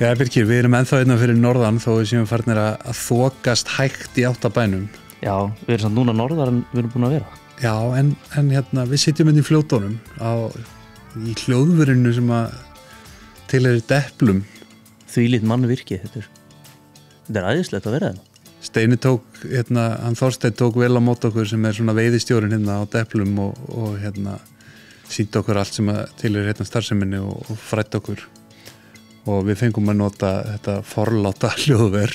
Já, Birkir, við erum ennþá hérna fyrir norðan þó við séum farnir að þokast hægt í átt að bænum. Já, við erum samt núna norðar en við erum búin að vera. Já, en hérna, við sitjum inn í fljótunum í hljóðverinu sem að tilheyrir Deplum. Þvílít mannvirki, þetta er æðislegt að vera hérna. Steini tók, hann Þorsteinn tók vel á móti okkur sem er svona veiðistjórinn hérna á Deplum og hérna sýndi okkur allt sem að tilheyrir hérna starfseminni og fræddi okkur. Og við fengum að nota þetta forláta hljóðver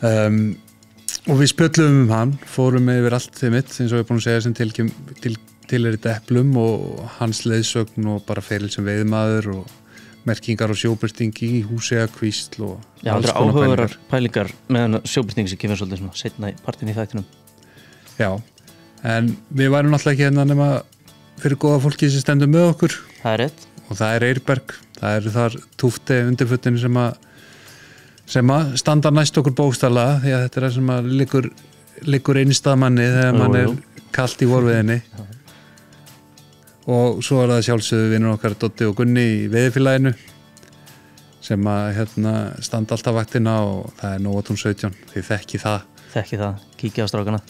og við spjöllum hann, fórum yfir allt þeim mitt eins og ég er búin að segja sem tilheyrir Deplum og hans leiðsögn og bara feril sem veiðmaður og merkingar og sjóbirtingi í Húseyjarkvísl og já, alls konar áhugaverðar pælingar með sjóbirtingi sem kemur svolítið svona seinna í partin í þættinum. Já, en við værum náttúrulega ekki hérna nema fyrir góða fólki sem stendur með okkur. Það er rétt. Og það er Eyrberg, það eru þar túfti undirfötin sem að standa næst okkur bókstaflega því að þetta er það sem að liggur einstað manni þegar mann er kalt í vorviðinni. Og svo er það sjálfsögðu vinur okkar Doddi og Gunni í veiðifélaginu sem að standa alltaf vaktina og það er Nóatún 17, þið þekki það. Þekki það, kíkja á strákana.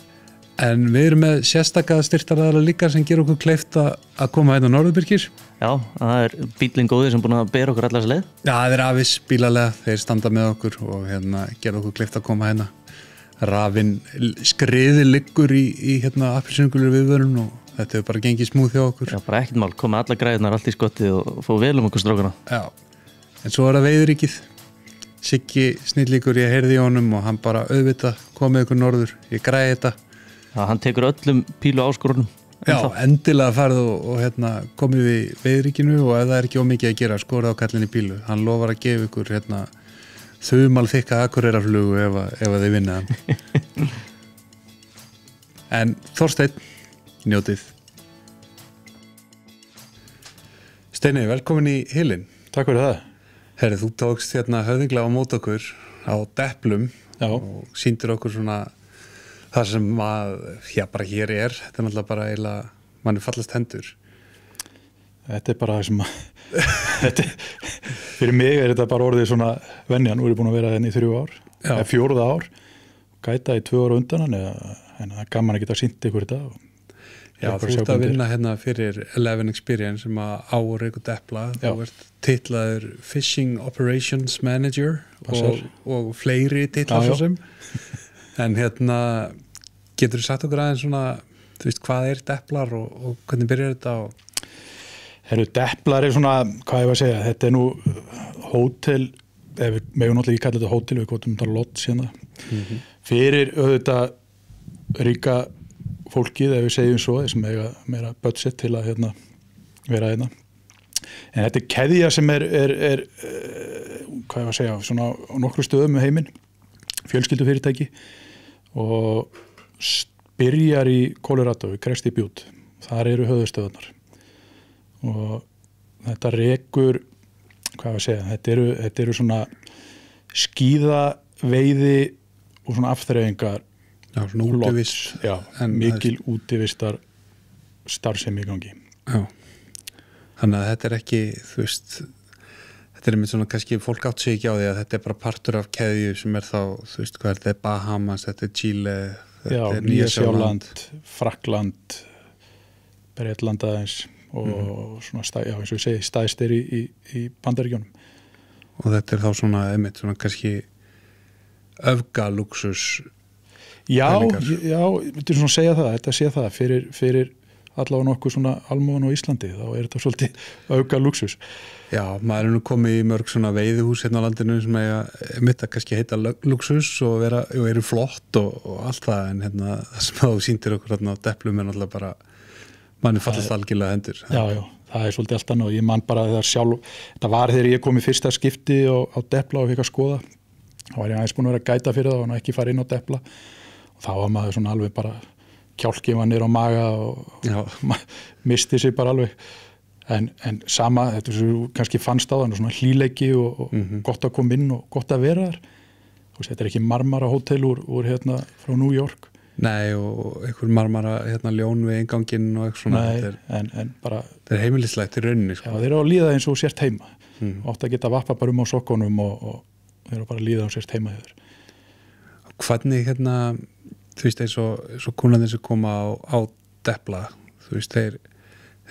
En við erum með sérstaka styrktaraðara líka sem ger okkur kleift að koma hérna á Norðurbyrkir. Já, það er bíllinn góði sem búin að bera okkur allar leið. Já, það er Afis bílalega, þeir standa með okkur og gera okkur kleift að koma hérna. Rafinn skriði liggur í appelsínugulur viðvörun og þetta hefur bara gengið smúð hjá okkur. Já, bara ekkert mál, koma allar græðunar allt í skottið og fá vel okkur strákana. Já, en svo er það veiðuríkið. Siggi snillíkur, ég heyrði í honum og hann bara auðvitað komið ykkur norður, ég græði þetta. Já, hann tekur öllum pílu áskorunum. Já, endilega farið og komið við veiðríkinu og ef það er ekki ómikið að gera, skorið á kallinni pílu. Hann lofar að gefa ykkur þumal þykka Akureyrarflugu ef þið vinna hann. En Þorsteinn, njótið. Steini, velkomin í Hylinn. Takk fyrir það. Herri, þú tókst höfðinglega á mót okkur á Deplum. Já. Og sýndir okkur svona það sem bara hér er. Þetta er náttúrulega bara eiginlega, manni fallast hendur. Þetta er bara það sem fyrir mig er þetta bara orðið svona venjan. Nú er ég búin að vera henni í 3 ár, eða 4. ár. Gæta í 2 ára undan hann, en það er gaman að geta sýnt ykkur þetta. Já, þú ert að vinna fyrir Eleven Experience sem að Reykjavík Depla. Þú ert titlaður Fishing Operations Manager og fleiri titlar svo sem. En getur þú sagt okkur aðeins svona, þú veist, hvað er Deplar og hvernig byrjar þetta? Deplar er svona, hvað ég var að segja, þetta er nú hótel, við megum náttúrulega ekki kalla þetta hótel, við gotum þetta lodge hérna. Fyrir auðvitað ríka fólkið, ef við segjum svo, þessum meira budget til að vera hérna. En þetta er keðja sem er hvað ég var að segja, svona á nokkru stöðum með heiminn, fjölskyldufyrirtæki og byrjar í Colorado, í Cresty Butte. Þar eru höfuðstöðvarnar. Og þetta rekur, hvað ég var að segja, þetta eru svona skíðaveiði og svona afþreifingar. Já, svona útivist. Já, mikil útivistar starfsemi í gangi. Já, þannig að þetta er ekki, þú veist, þetta er með svona kannski fólk átt sig ekki á því að þetta er bara partur af keðju sem er þá, þú veist, hvað er þetta, Bahamas, þetta er Chile, þetta er Nýja-Sjáland, Frakkland, Bretland aðeins og svona, já, eins og ég segi, stæðstir í Bandaríkjunum. Og þetta er þá svona, einmitt, svona kannski öfgaluxus. Já, myndir svona segja það, þetta sé það fyrir allavega nokkuð svona almúðan á Íslandi, þá er þetta svolítið auka luxus. Já, maður er nú komið í mörg svona veiðihús hérna á landinu sem mitt að kannski heita luxus og eru flott og allt það, en það sem þú sýndir okkur hérna á Deplum er náttúrulega bara, manni fallast algjörlega hendur. Já, það er svolítið allt annað og ég man bara þegar sjálf, þetta var þegar ég kom í fyrsta skipti á Depla og fikk að skoða, þá var ég aðeins búin að vera að gæta fyrir það og ekki fara inn á Depla. Og þá var maður svona alveg bara kjálkifanir á maga og misti sig bara alveg. En sama, þetta sem kannski fannst á þann, svona hlýleiki og gott að koma inn og gott að vera þar. Þetta er ekki Marmara hótel úr frá New York. Nei, og einhver marmara ljón við einganginn og eitthvað svona. Nei, en bara þetta heimilislegt í rauninni, sko. Já, þeir eru að líða eins og sért heima. Oft að geta vappa bara á sokkunum og þeir eru bara að líða og sért heima hjá þér. Hvernig þú veist, eins og kúnarnir sem koma á Depla, þú veist, þeir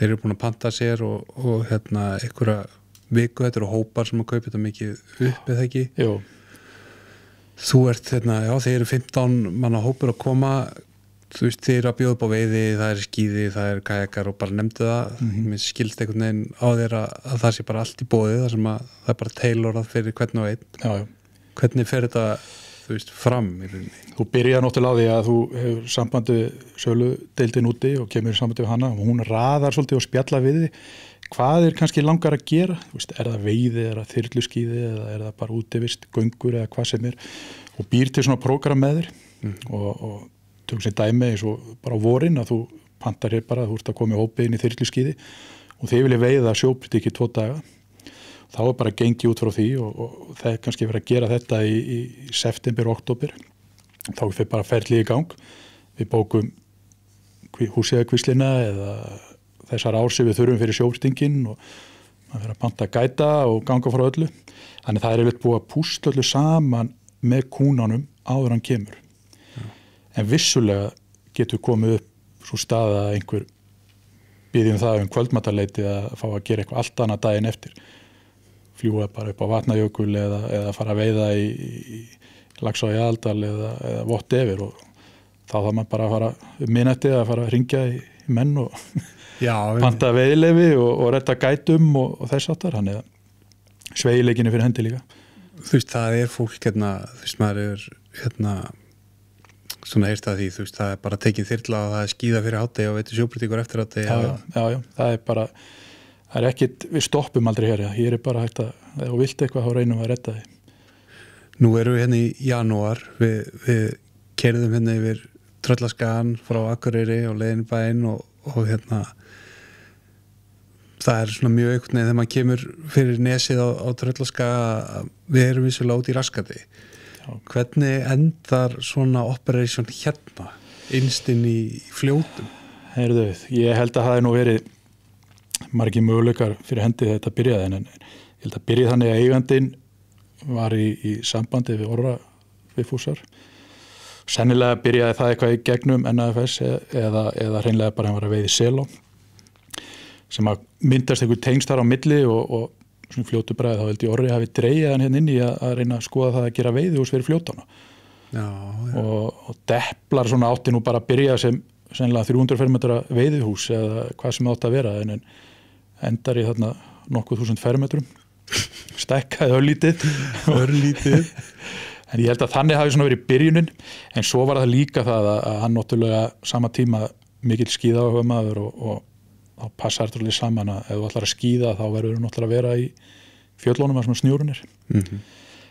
eru búin að panta sér og einhverja viku, þetta eru hópar sem að kaupa þetta mikið upp eða ekki? Jú. Þú ert þeir eru 15 manna hópur að koma, þú veist, þeir eru að bjóða upp á veiði, það er skíði, það er kajakar og bara nefndu það. Mér skilst einhvern veginn á þér að það sé bara allt í boði, þar sem að það er bara tailorað fyrir hvern og einn. Já. Hvernig fer þetta, þú veist, fram í rauninni? Þú byrjar náttúrulega á því að þú hefur sambandi söludeildin úti og kemur í sambandi við hana og hún raðar svolítið og spjalla við þig. Hvað kannski langar að gera? Þú veist, er það veiði, er það þyrluskíði eða er það bara útivist, göngur eða hvað sem er og býr til svona prógram með þér og tökum sér dæmi eins og bara á vorin að þú pantar hér bara, þú ert að koma í hópi inn í þyrluskíði og þið vilja veiða sjóbrytiki 2 daga. Þá er bara gengið út frá því og það er kannski verið að gera þetta í september, október. Þá er við bara ferlið í gang. Við bókum húsíðakvíslina eða þessar ár sem við þurfum fyrir sjóbrytingin og maður fyrir að panta gæta og ganga frá öllu. Þannig það er yfirleitt búið að púsla öllu saman með kúnanum áður hann kemur. Já. En vissulega getur komið upp svo staða að einhver biðjum það kvöldmatarleiti að fá að gera eitthvað allt annað daginn eftir. Fljúa bara upp á Vatnajökul eða fara að veiða í Laxá í Aðaldal eða whatever og þá þarf maður bara að fara minnætti að fara að hringja í menn og panta veiðileyfi og redda gætum og þess áttar, þannig að sveigleikinni fyrir hendi líka. Þú veist, það er fólk þú veist, maður er svona heyrst að því, þú veist, það er bara tekið þyrla og það er skíða fyrir hádegi og veitur sjóbrytingur eftir hádegi. Já, það er bara það er ekkit, við stoppum aldrei hér er bara hægt að, ef þú vilt eitthvað þá reynum við að redda því. Nú erum við í janúar, við keyrðum yfir Tröllaskagan frá Akureyri og leiðin í bæinn og það er svona mjög einhvern veginn þegar maður kemur fyrir nesið á Tröllaskaga, við erum vissulega út í raskati. Já. Hvernig endar svona operation innst inn í fljótum? Heyrðu, ég held að það nú verið margir möguleikar fyrir hendi þetta byrjaði en ég held að byrjaði þannig að eigandinn var í sambandi við Orra Vigfúsar. Sennilega byrjaði það eitthvað í gegnum NAFS eða hreinlega bara hann var að veiði selá sem að myndast einhver tengst þar á milli og svona fljótu bræði þá held ég Orri hafi dreigið hann inn í að reyna að skoða það að gera veiðihús fyrir fljótana. Já. Og Deplar svona átti nú bara að byrja sem sennilega 300 fermetra veiðihús eða hvað sem átti að vera en endar í þarna nokkuð 1000 fermetrum stækkaði örlítið en ég held að þannig hafi svona verið byrjunin en svo var það líka það að hann náttúrulega sama tíma mikill skíðaáhugamaður og þá passar þetta alveg saman að ef þú ætlar að skíða þá verður þú náttúrulega að vera í fjöllunum að svona snjórun er.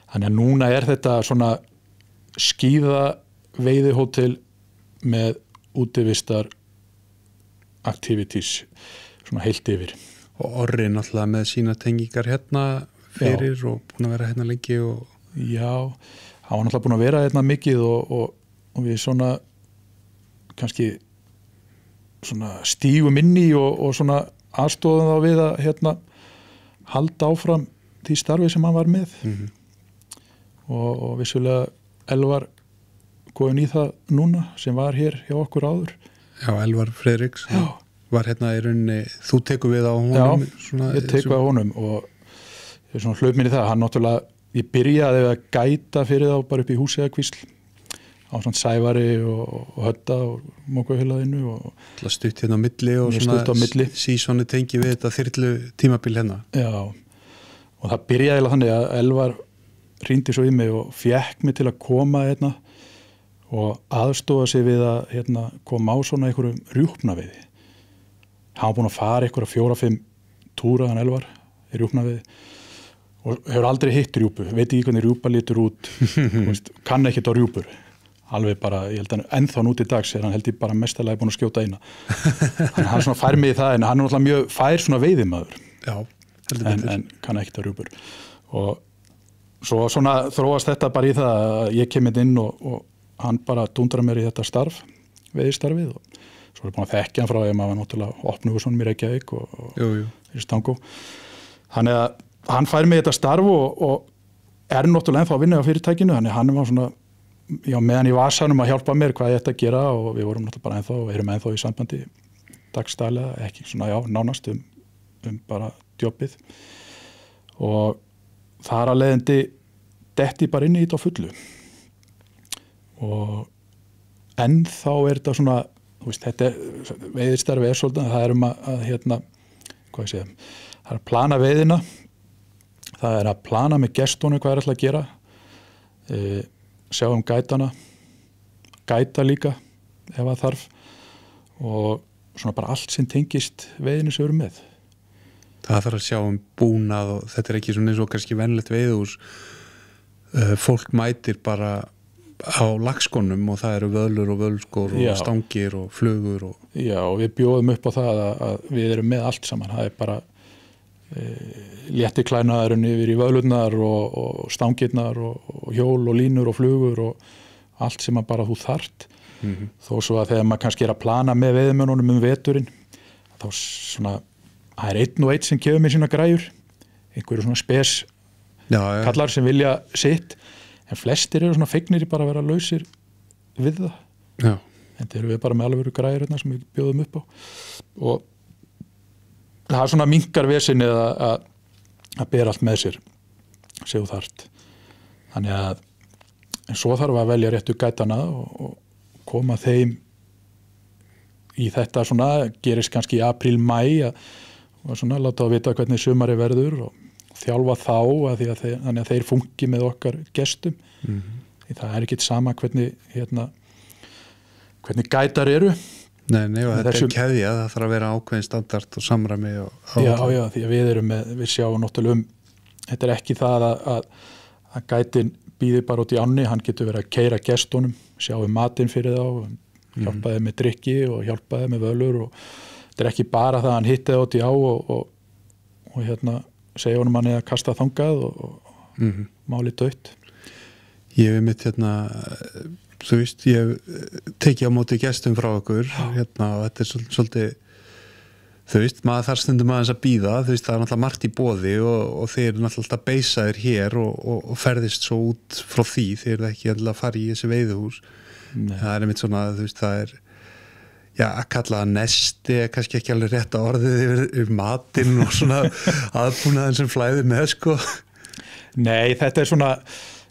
Þannig að núna er þetta svona skíða veiðihótel með útivistar activities svona heilt yfir. Og Orri náttúrulega með sína tengingar fyrir og búin að vera lengi og... Já, hann var náttúrulega búin að vera mikið og við svona kannski svona stígum inn í og svona aðstofum þá við að halda áfram því starfi sem hann var með og vissulega Elvar góðin í það núna sem var hér hjá okkur áður. Já, Elvar Friðriks var í rauninni, þú tekur við á honum. Já, ég tek við á honum og ég svona hlaup mér í það, hann náttúrulega, ég byrjaði að gæta fyrir þá bara upp í Húseyjarkvísl á svona Sævari og Hödda og Mókahulaðinu og stutt á milli og svona sísoni tengi við þetta þyrlu tímabil Já, og það byrjaði þannig að Elvar hringdi svo í mig og fékk mig til að koma og aðstofa sig við að koma á svona einhverjum rjúpnaveiði. Hann var búinn að fara einhverja 4-5 túra hann Elvar í rjúpnaveiði og hefur aldrei hitt rjúpu, veit ekki hvernig rjúpa lítur út, kann ekkert á rjúpur. Alveg bara, ég held að ennþá nút í dags hann held ég bara mestalega búinn að skjóta eina. Þannig hann svona fær mig í það en hann er náttúrulega mjög fær svona veiðimaður. Já, en kann ekkert á rjúpur. Og svo svona þróast þetta bara í það að ég kem inn og hann bara dundra mér í þetta starf, veiðistarfið og svo er búin að þekkja hann frá því að maður var náttúrulega opnuðu svona mér ekki að ykkur og í Stangó. Þannig að hann fær mig í þetta starf og er náttúrulega ennþá að vinna á fyrirtækinu, þannig hann var svona, já, meðan í vasanum að hjálpa mér hvað ég ætti að gera og við vorum náttúrulega bara ennþá og erum ennþá í sambandi dagstælega, ekki svona, já, nánast bara jobbið og þar að leiðandi detti bara inn í þetta á fullu og ennþá er þetta svona, þú veist, þetta veiðistarfi er svolítið, það er að hvað ég segja, það er að plana veiðina, það er að plana með gestunum hvað er alltaf að gera, sjá gætana, gæta líka ef það þarf og svona bara allt sem tengist veiðinu sem við erum með. Það þarf að sjá búnað og þetta er ekki svona eins og kannski venlegt veiðhús. Fólk mætir bara á lagskonum og það eru vöðlur og völskor og stangir og flugur og... Já, og við bjóðum upp á það að við erum með allt saman. Það er bara léttiklænaðurinn yfir í vöðlurnar og stangirnar og hjól og línur og flugur og allt sem að bara þú þarft. Þó svo að þegar maður kannski er að plana með veiðimönnunum veturinn, þá svona, það er einn og einn sem kefur mér sína græjur, einhverju svona spes kallar sem vilja sitt, en flestir eru svona fegnir í bara að vera lausir við það. Já. En þeir eru við bara með alveg græjur sem við bjóðum upp á. Og það er svona minkar vesinni að bera allt með sér, séu þarft. Þannig að, en svo þarf að velja réttu gætana og koma þeim í þetta svona, gerist kannski í apríl, mæ og svona láta að vita hvernig sumari verður og þjálfa þá þannig að þeir funki með okkar gestum. Því það er ekkit sama hvernig gætar eru. Nei, og þetta er keðja, það þarf að vera ákveðin standard og samræmi Já, því að við sjáum náttúrulega þetta er ekki það að gætin býði bara út í ánni, hann getur verið að keyra gestunum, sjáum matinn fyrir þá, hjálpaði með drykki og hjálpaði með völur og þetta er ekki bara það að hann hitti það út í á og segja honum hann eða kasta þangað og máli dött. Ég hef mitt þú veist, ég tekið á móti gestum frá okkur og þetta er svolítið þú veist, maður þarf stundum aðeins að bíða, þú veist, það er náttúrulega margt í boði og þeir eru náttúrulega að beisa þér hér og ferðist svo út frá því, þeir eru ekki að fara í þessi veiðuhús. Það er einmitt svona, þú veist, það er að kalla það nesti, kannski ekki alveg rétt orðið yfir matinn og svona aðbúnaðin sem flæðir með, sko. Nei, þetta er svona,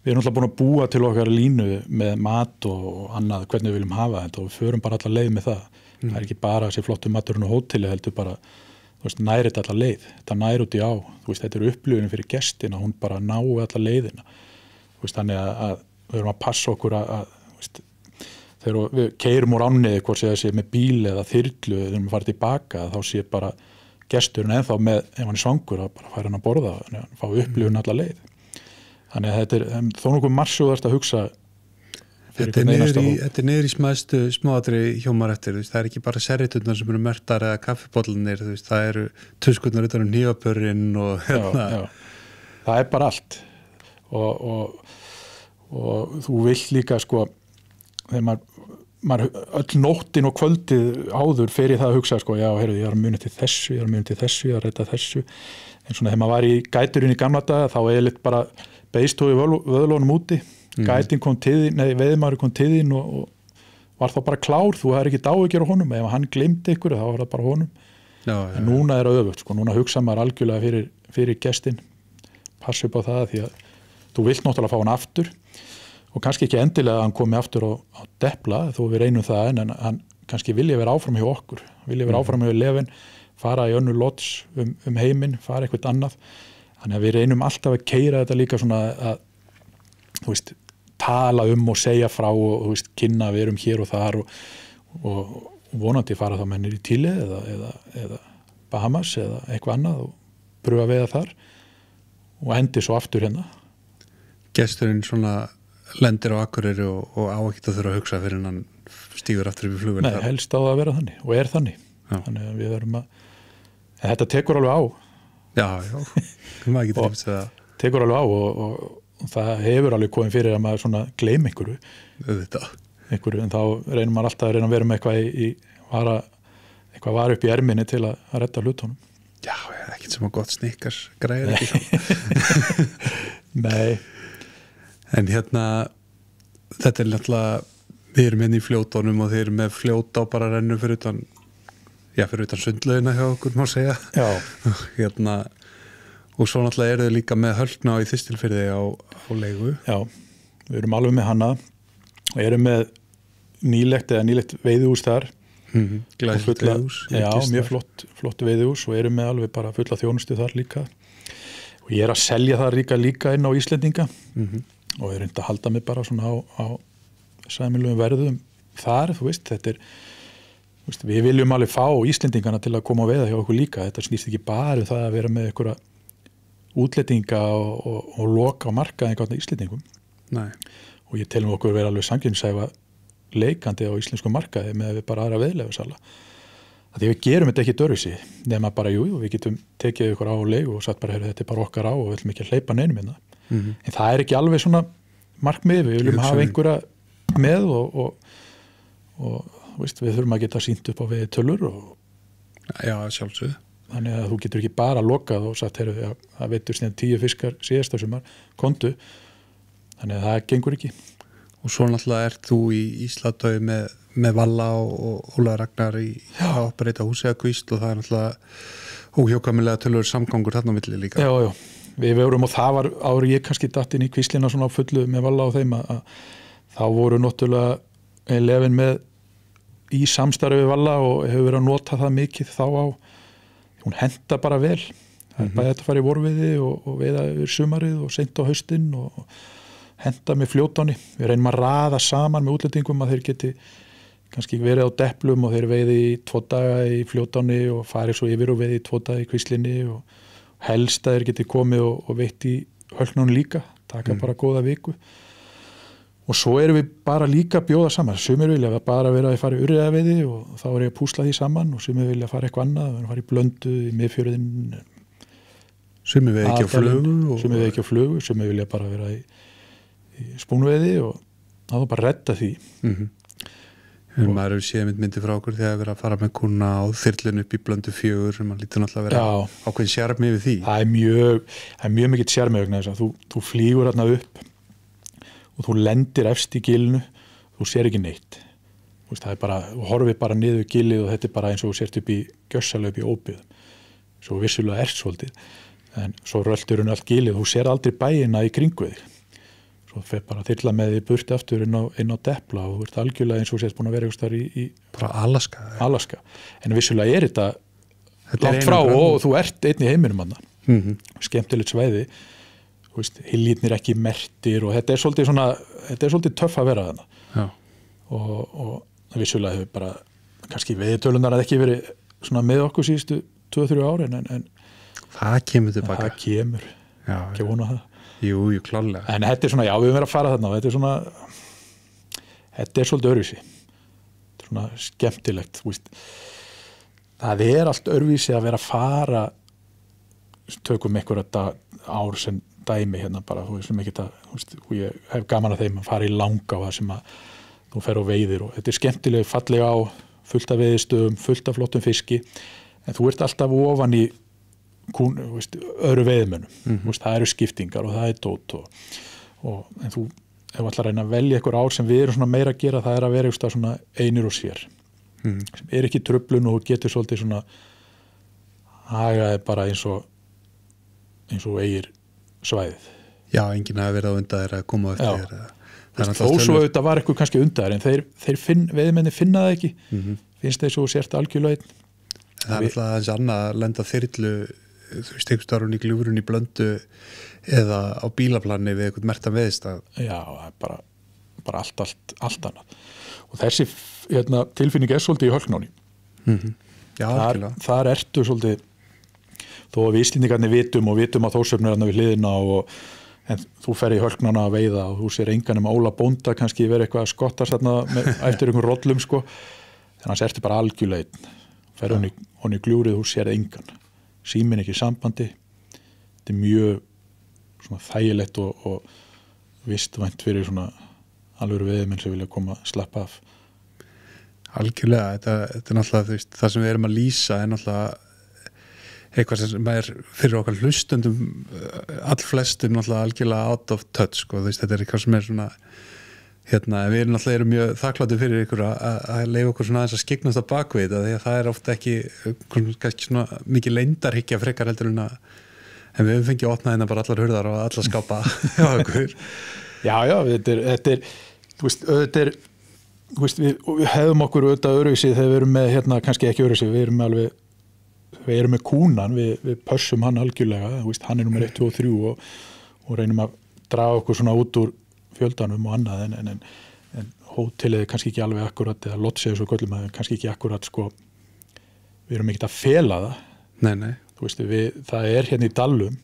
við erum náttúrulega búin að búa til okkar línu með mat og annað, hvernig við viljum hafa þetta og við förum bara alla leið með það. Það er ekki bara þessi flottu maturinn og hóteli heldur bara, þú veist, næri þetta alla leið. Þetta næri út í á, þú veist, þetta er upplifunin fyrir gestina, hún bara nái alla leiðina. Þú veist, þannig að við erum að passa okkur þú veist, þegar við keyrum úr ánni hvort sé með bíl eða þyrlu, þegar við farum tilbaka, þá sé bara gesturinn ennþá með, ef hann er svangur, að bara færa hann að borða, hann fá upplifun alla leið. Þannig að þetta er þó nokkuð marsjóðast að hugsa Þetta er niður í smáatri hjómar eftir, það er ekki bara serriturnar sem eru mertar eða kaffibóllanir, það eru tuskurnar utan hnífapörrin og Já. Það er bara allt og þú vill líka sko, þegar maður öll nóttin og kvöldið áður fer ég það að hugsa sko, já, heyrðu, ég er að muna til þessu, ég er að redda þessu, en svona þegar maður var í gæturinn í gamla daga, þá er litt bara beðstói vöðlunum úti. Gætin kom til þín, veiðmaður kom til þín og var þá bara klár, þú hefur ekki áhyggjur á honum, ef hann gleymdi ykkur þá var það bara honum. En núna er það öfugt, sko, núna hugsa maður algjörlega fyrir gestin, passa upp á það því að þú vilt náttúrulega fá hann aftur og kannski ekki endilega að hann komi aftur á Depla, þó við reynum það en hann kannski vilja vera áfram hjá okkur, vilja vera áfram hjá Levin, fara í önnur lots heiminn, fara eitthvað annað, þannig að við reynum alltaf að keyra þetta líka svona að, þú veist, tala og segja frá og þú veist, kynna við erum hér og þar og vonandi fara þá mennir í Chile eða Bahamas eða eitthvað annað og pröfa veiða þar og endi svo aftur hérna. Gesturinn svona lendir á Akureyri og á ekkert að þurfa að hugsa fyrir hann stígur aftur upp í flugvél. Nei, helst á það að vera þannig og er þannig. Já. Þannig að við erum en þetta tekur alveg á. Já, maður getur yfir það. Tekur alveg á og það hefur alveg komið fyrir að maður svona gleym einhverju, en þá reynir maður alltaf að reyna að vera með eitthvað var upp í erminni til að redda hlutunum. Já, ekkert sem að gott snikkars græðir ekki svo. Nei. En þetta er náttúrulega, við erum í fljótónum og þeir eru með fljót á bara rennu fyrir utan sundlaugina hjá okkur, má segja. Já. Og svo náttúrulega eru þau líka með Hölkná í Þistilfirði á leigu. Já, við erum alveg með hana og erum með nýlegt veiðihús þar. Glæsilegt veiðihús. Já, mjög flott veiðihús og erum með alveg bara fulla þjónustu þar líka. Og ég er að selja það líka inn á Íslendinga og ég er reynd að halda mig bara svona á sæmilegum verðum þar, þú veist, þetta er, við viljum alveg fá Íslendingana til að koma og veiða hjá okkur líka, þetta snýst ekki bara það að vera með einhverja útlendinga og loka á markaði einhvern Íslendingum. Nei. Og ég telum okkur vera alveg sanngirnisæfa leikandi á íslensku markaði með við bara aðra veiðleyfisala. Því við gerum þetta ekki dörfisi, nema bara við getum tekið ykkur á leigu og sagt bara, þetta er bara okkar á og við viljum ekki hleypa neinum hérna. En það er ekki alveg svona markmið, við viljum hafa einhverja með og við þurfum að geta sýnt upp á veiðitölur Já, sjálfsögðu. Þannig að þú getur ekki bara lokað og sagt, það veitur síðan 10 fiskar síðasta sumar, kontu, þannig að það gengur ekki. Og svo náttúrulega ert þú í Ísladau með Valla og Óla Ragnar að operata húsi að Kvísl og það er náttúrulega óhjákvæmilega tölur samgangur þarna á milli líka. Já, við vorum og það var ári ég kannski datt inn í Kvíslina svona á fullu með Valla og þeim að þá voru náttúrulega elefin með í samstarfi við Valla og hefur verið að nota það mikið þá á, hún henta bara vel, það er bæði að fara í vorviði og veiða yfir sumarið og seint á haustinn og henda með fljótáni, við reynum að raða saman með útlendingum að þeir geti kannski verið á deplum og þeir veiði í 2 daga í fljótáni og farið svo yfir og veiði í 2 daga í Kvíslinni og helst að þeir geti komið og veitt í Hölknáni líka, taka bara góða viku og svo erum við bara líka að bjóða saman, sumir vilja bara vera að fara í urriðaveiði og þá er ég að púsla því saman og sumir vilja fara eitthvað annað, við erum að fara í Blöndu, í Miðfjörðinn, sumir við ekki á flugu, sumir vilja bara vera í spúnveiði og það var bara að redda því. Maður hefur séð myndi frá okkur þegar við erum að fara með kuna á þyrlun upp í Blöndu 4 sem maður lítur náttúrulega að vera ákveðin sjarmi við því. Það er mjög mikill sjarmi vegna þess að þú flýgur þarna upp og þú lendir efst í gilinu, þú sér ekki neitt. Það er bara, þú horfir bara niður gilið og þetta er bara eins og þú sért upp í gjössalega upp í óbyggðum. Svo vissulega svolítið, en svo röltur allt gilið, þú sér aldrei bæina í kringu þig. Svo fer bara þyrla með því burti aftur inn á Depla og þú ert algjörlega eins og sést búin að vera eitthvað þar í Alaska. En vissulega er þetta langt frá og þú ert einn í heiminum þarna. Skemmtilegt svæði, hyljirnir ekki merktir og þetta er svolítið töff að vera þarna. Já. Og vissulega hefur bara kannski veiðitölunar að ekki verið svona með okkur síðustu 2-3 ári en það kemur tilbaka. Það kemur, ekki vona það. Jú, klárlega. En þetta er svona, við höfum verið að fara þarna og þetta er svolítið öðruvísi. Þetta er svona skemmtilegt, Það er allt öðruvísi að vera að fara, tökum einhverja ár sem dæmi hérna bara, ég hef gaman að þeim að fara í langa á það sem að þú fer á veiðir og þetta er skemmtileg, fallega á, fullt af veiðistöðum, fullt af flottum fiski, en þú ert alltaf ofan í öðru veiðmönnum, það eru skiptingar og það er dót en þú ef ætlar að reyna að velja einhver ár sem við erum svona meira að gera, það er að vera svona einir og sér sem er ekki truflun og getur svolítið svona hagaði bara eins og eigir svæðið. Já, enginn hafi verið á undan þeirra að koma eftir þó svo þetta var eitthvað kannski undan en veiðmenni finna það ekki finnst þeir svo sért algjörlega einn. Það er alltaf aðeins annað að lenda þyrlu einhverstaðar í Gljúfrun í Blöndu eða á bílaplanni við eitthvað mertan veðistað. Já, það er bara allt annað. Og þessi tilfinning er svolítið í Hölknáni. Já, þar ertu svolítið, þó að við Íslendingarnir vitum að Þórshöfn er við hliðina en þú fer í Hölknána að veiða og þú sér engan Óla bónda kannski verið eitthvað að skottast eftir einhverjum rollum en hans ertu bara algjörlega einn. Fer honni í Gljúfrið, þú sér engan. Síminn ekki í sambandi, þetta er mjög svona þægilegt og vistvænt fyrir svona alveg veðmenn sem vilja koma að slappa af. Algjörlega, þetta náttúrulega, þú veist, það sem við erum að lýsa náttúrulega eitthvað sem fyrir okkar hlustendum allflestum náttúrulega algjörlega out of touch, sko, þú veist, þetta eitthvað sem svona við erum náttúrulega mjög þakklátir fyrir ykkur að leyfa okkur svona aðeins að skyggnast á bakvið þetta, því að það ofta ekki kannski svona mikið leyndarhyggja frekar heldur en við höfum fengið að opna hérna bara allar hurðar og allar skápa hjá okkur. Já, þetta er þú veist, við hefum okkur auðvitað öryggsi þegar við erum með kannski ekki öryggsi, við erum með kúnan, við pössum hann algjörlega, þú veist, hann er nummer 1, 2 og 3 og reynum að draga okkur svona út úr fjöldanum og annað en hótelið er kannski ekki alveg akkurat eða lotsið svo köllum að kannski ekki akkurat sko, við erum ekkert að fela það. Nei. Þú veist, það er hérna í Dallum,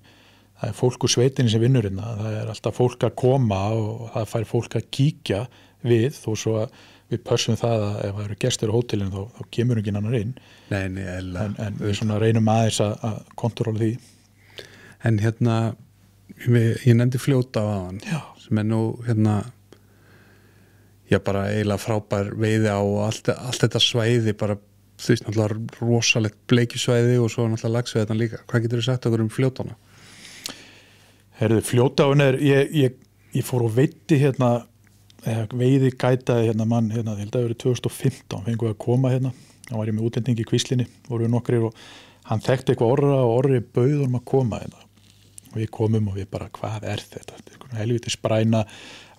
það er fólk úr sveitinni sem vinnur hérna, það er alltaf fólk að koma og það fær fólk að kíkja við þó svo að við pössum það að ef það eru gestur á hótelinu þá kemur ekki annar inn. Nei, en við svona reynum aðeins að kontróla því. En ég nefndi Fljóta á hann sem er nú bara eiginlega frábær veiði á og allt þetta svæði bara þú veist náttúrulega rosalegt bleikjusvæði og svo náttúrulega lagsvæðan líka. Hvað getur þið sagt okkur Fljótana? Herðu, Fljótáin ég fór og veiði veiði gætaði mann ég held að það verið 2015 fengum við að koma hann var ég með útlendingi í Kvíslinni, voru við nokkrir og hann þekkti eitthvað Orra og Orri bauð að koma og við komum og við bara, hvað er þetta? Þetta er helviti spræna,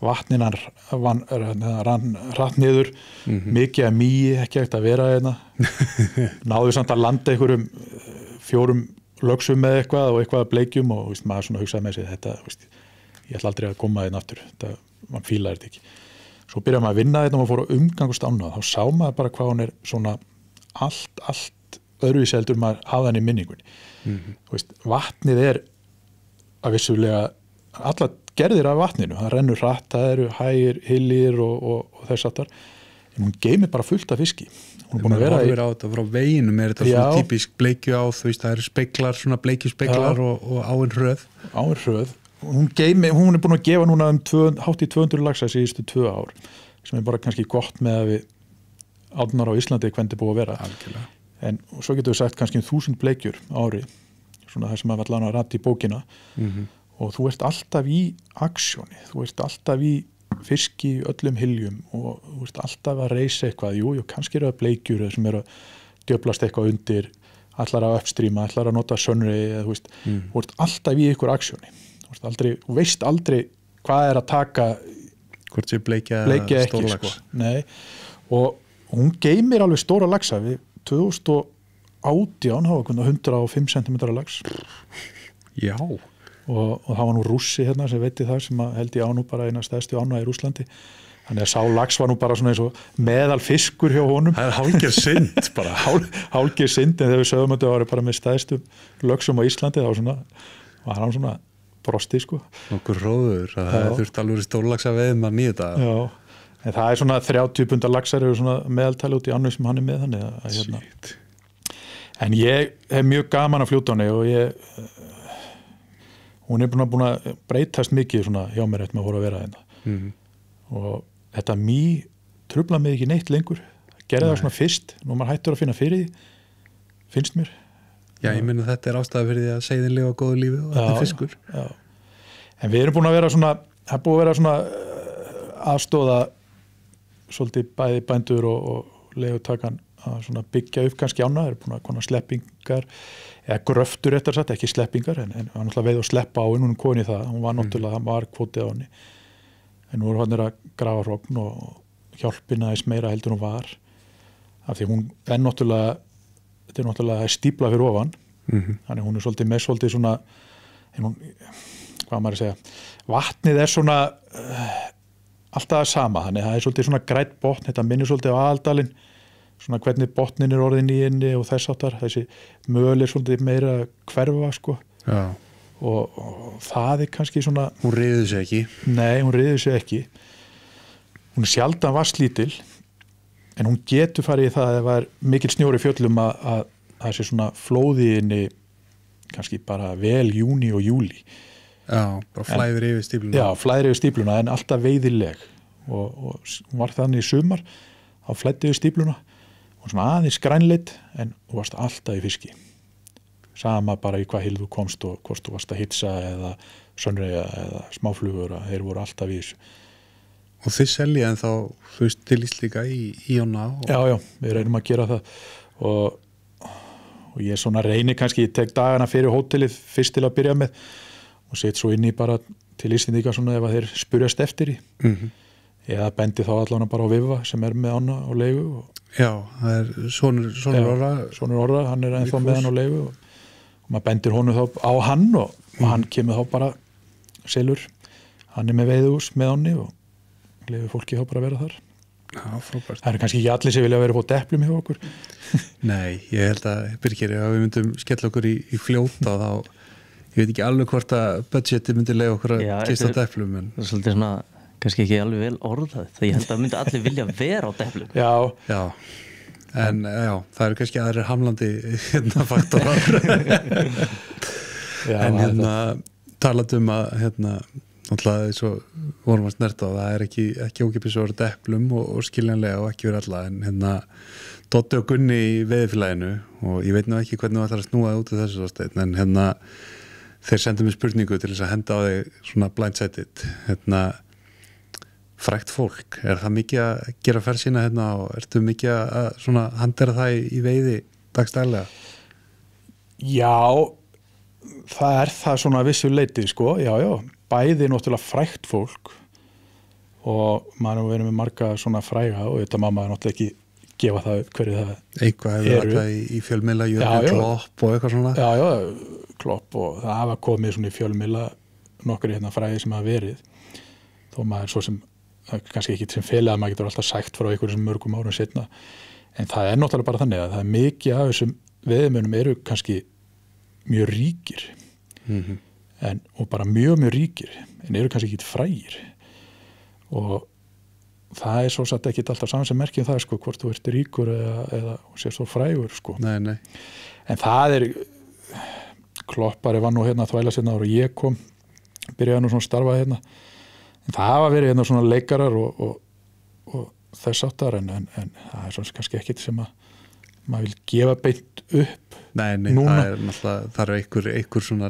vatnin rann hratt niður, mikið að mýi, ekki ekkert að vera náðu samt að landa einhverjum 4 lögsum með eitthvað og eitthvað bleikjum og veist, maður svona hugsaði með sig þetta, veist, ég ætla aldrei að koma aftur, þetta, mann fílaði þetta ekki. Svo byrjaði maður að vinna þetta og maður fór að umgangast ánað, þá sá maður bara hvað hún er svona allt öðruvísi heldur maður hafa hann í minningunni. Þú veist, vatnið er að vissulega allar gerðir af vatninu, það rennur hratt, það eru hægir, hillir og þess aftar, en hún geymir bara fullt af fiski. Hún er búin að vera á þetta frá veginum, er þetta svona típisk bleikju á, þú veist, það eru speklar, svona bleikjuspeklar og áin hröð. Áin hröð. Hún er búin að gefa núna hátt í 200 laxa síðustu 2 ár, sem er bara kannski gott með að við átnar á Íslandi hvernig er búið að vera. Algjörlega. En svo getur við sagt kannski 1000 bleikjur ári, svona það sem að allan að rætta í bókina og þú ert alltaf í aksjóni, þú ert alltaf í fiski í öllum hyljum og þú ert alltaf að reysa eitthvað, jú, kannski eru það bleikjur sem eru að djöflast eitthvað undir, allar að uppstríma, allar að nota sunray, þú ert alltaf í ykkur aksjóni, þú veist aldrei hvað er að taka hvort sé bleikja ekki, sko. Nei, og hún geymir alveg stóra laxa, við 2018 hafa 105 cm lax. Já. Og það var nú Rússi sem veitti það sem held ég á nú bara eina stærstu ána í Rússlandi. Þannig að sá lax var nú bara svona eins og meðal fiskur hjá honum. Það er hálfgerð synd bara. Hálfgerð synd, en þegar við sögum að það var bara með stærstu lögsum á Íslandi, þá var hann svona brosti, sko. Nokkur róður, það þurfti alveg stórlaxa veðum að nýja þetta. Já, en það er svona 30 pundar laxar eru svona meðaltali út í annu sem hann er með, þannig að en ég hef mjög gaman að fljóta hann og hún er búin að breytast mikið svona hjá mér eftir maður voru að vera hérna. Og þetta truflaði mig ekki neitt lengur. Gerði það svona fyrst, nú maður hættur að finna fyrir því, finnst mér. Já, ég meina þetta er ástæða fyrir því að seiðin lifa góðu lífi og þetta er fiskur. Já. En við erum búin að vera svona, það er búin að vera svona aðstóða svolítið bæði bændur og legutakan að svona byggja upp kannski ána, það er búin að koma sleppingar eða gröftur eftir satt, ekki sleppingar en hann náttúrulega veið að sleppa á henni, hún kom í það, hún var náttúrulega, það var kvotið á henni en nú er hann að grafa hrogn og hjálpina þess meira heldur hún var af því hún er náttúrulega þetta er náttúrulega stípla fyrir ofan þannig hún er svolítið með svolítið svona hún, hvað maður að segja vatnið er svona alltaf það sama, þannig það er svolítið svona grætt botn, þetta minnir svolítið á Aðaldalinn svona hvernig botnin er orðin í henni og þess áttar, þessi möl er svolítið meira hverfa, sko. Já. Og það er kannski svona hún ryður sig ekki. Nei, hún ryður sig ekki. Hún er sjaldan vatnslítil en hún getur farið í það ef það er mikil snjór í fjöllum að það sé svona flóði inni kannski bara vel júní og júlí. Já, bara flæðir yfir stífluna. Já, flæðir yfir stífluna en alltaf veiðileg og var þannig í sumar þá flæddi yfir stífluna og svona aðeins grænleitt en þú varst alltaf í fiski sama bara í hvað hild þú komst og hvort þú varst að hitsa eða sönreiga eða smáflugur þeir voru alltaf í þessu. Og þið seljið en þá þú veist til Íslíka í ána Já, við reynum að gera það og ég svona reyni kannski, ég tek dagana fyrir hótelið fyrst til að byrja með og set svo inn í bara til Íslendinga svona ef að þeir spurjast eftir í eða bendi þá allan bara á Viva sem með ána á leigu Já, það er sonur Orra hann er ennþá með hann á leigu og maður bendir honum þá á hann og hann kemur þá bara selur, hann er með veiðhús með ánni og lefur fólki þá bara að vera þar. Já, frábært. Það ekki allir sem vilja vera upp á deplum hjá okkur. Nei, ég held að Birgir, ef við myndum skella okkur í fljóta þá, ég veit ekki alveg hvort að budgeti myndi leiða okkur að kista deplum. Það er svolítið svona, kannski ekki alveg vel orðað, það ég held að myndi allir vilja vera á deplum. Já. En já, það eru kannski aðrir hamlandi faktorar. En talað að náttúrulega eins og vorum að snerta á það er ekki ókipis að vera deplum og skiljanlega og ekki vera alla en Dotti og Gunni í veiðifélaginu og ég veit nú ekki hvernig þú ætlar að snúa það út af þessu ásteinn en þeir sendu mér spurningu til þess að henda á þig svona blindsided frækt fólk, er það mikið að gera ferð sína og ertu mikið að svona handera það í veiði dagstælega? Já, það er það svona vissu leyti sko, já bæði náttúrulega frækt fólk og maður verið með marga svona fræga og þetta má maður náttúrulega ekki gefa það upp hverju það Eitthvað hefur alltaf í fjölmiðla Jörgur Klopp og eitthvað svona Já, Klopp og það hafa komið svona í fjölmiðla nokkur fræði sem hafa verið þó maður svo sem, kannski ekki sem feli að maður getur alltaf sagt frá einhverjum sem mörgum árum setna en það er náttúrulega bara þannig að það er mikið af þessum veiðimönnum eru kannski mjög ríkir og bara mjög ríkir en eru kannski ekki frægir og það er svo satt ekki alltaf saman sem merkjum það sko, hvort þú ert ríkur eða sér svo frægur sko. Nei. En það er Kloppari var nú þvæla sérna og ég kom byrjaði nú svona að starfa en það hafa verið svona leikarar og þess áttar en það er svona kannski ekkit sem að maður vil gefa beint upp Nei, núna. Það er einhver svona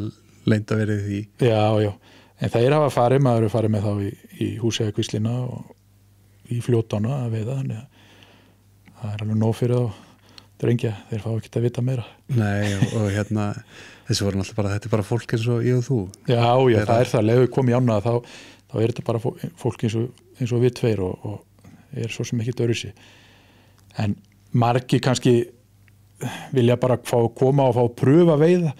leynd að verið því Já, en það hafa farið, maður er farið með þá í Húseyjarkvíslina og í Fljótána að veiða þannig að það er alveg nóg fyrir þá drengja, þeir fá ekki að vita meira Nei, og þessi voru náttúrulega bara, þetta er bara fólk eins og ég og þú Já, það er það, ef við komum í ána þá er þetta bara fólk eins og við tveir og er svo sem ekki dörrusi en margi kannski vilja bara fá að koma og fá að pröfa veiða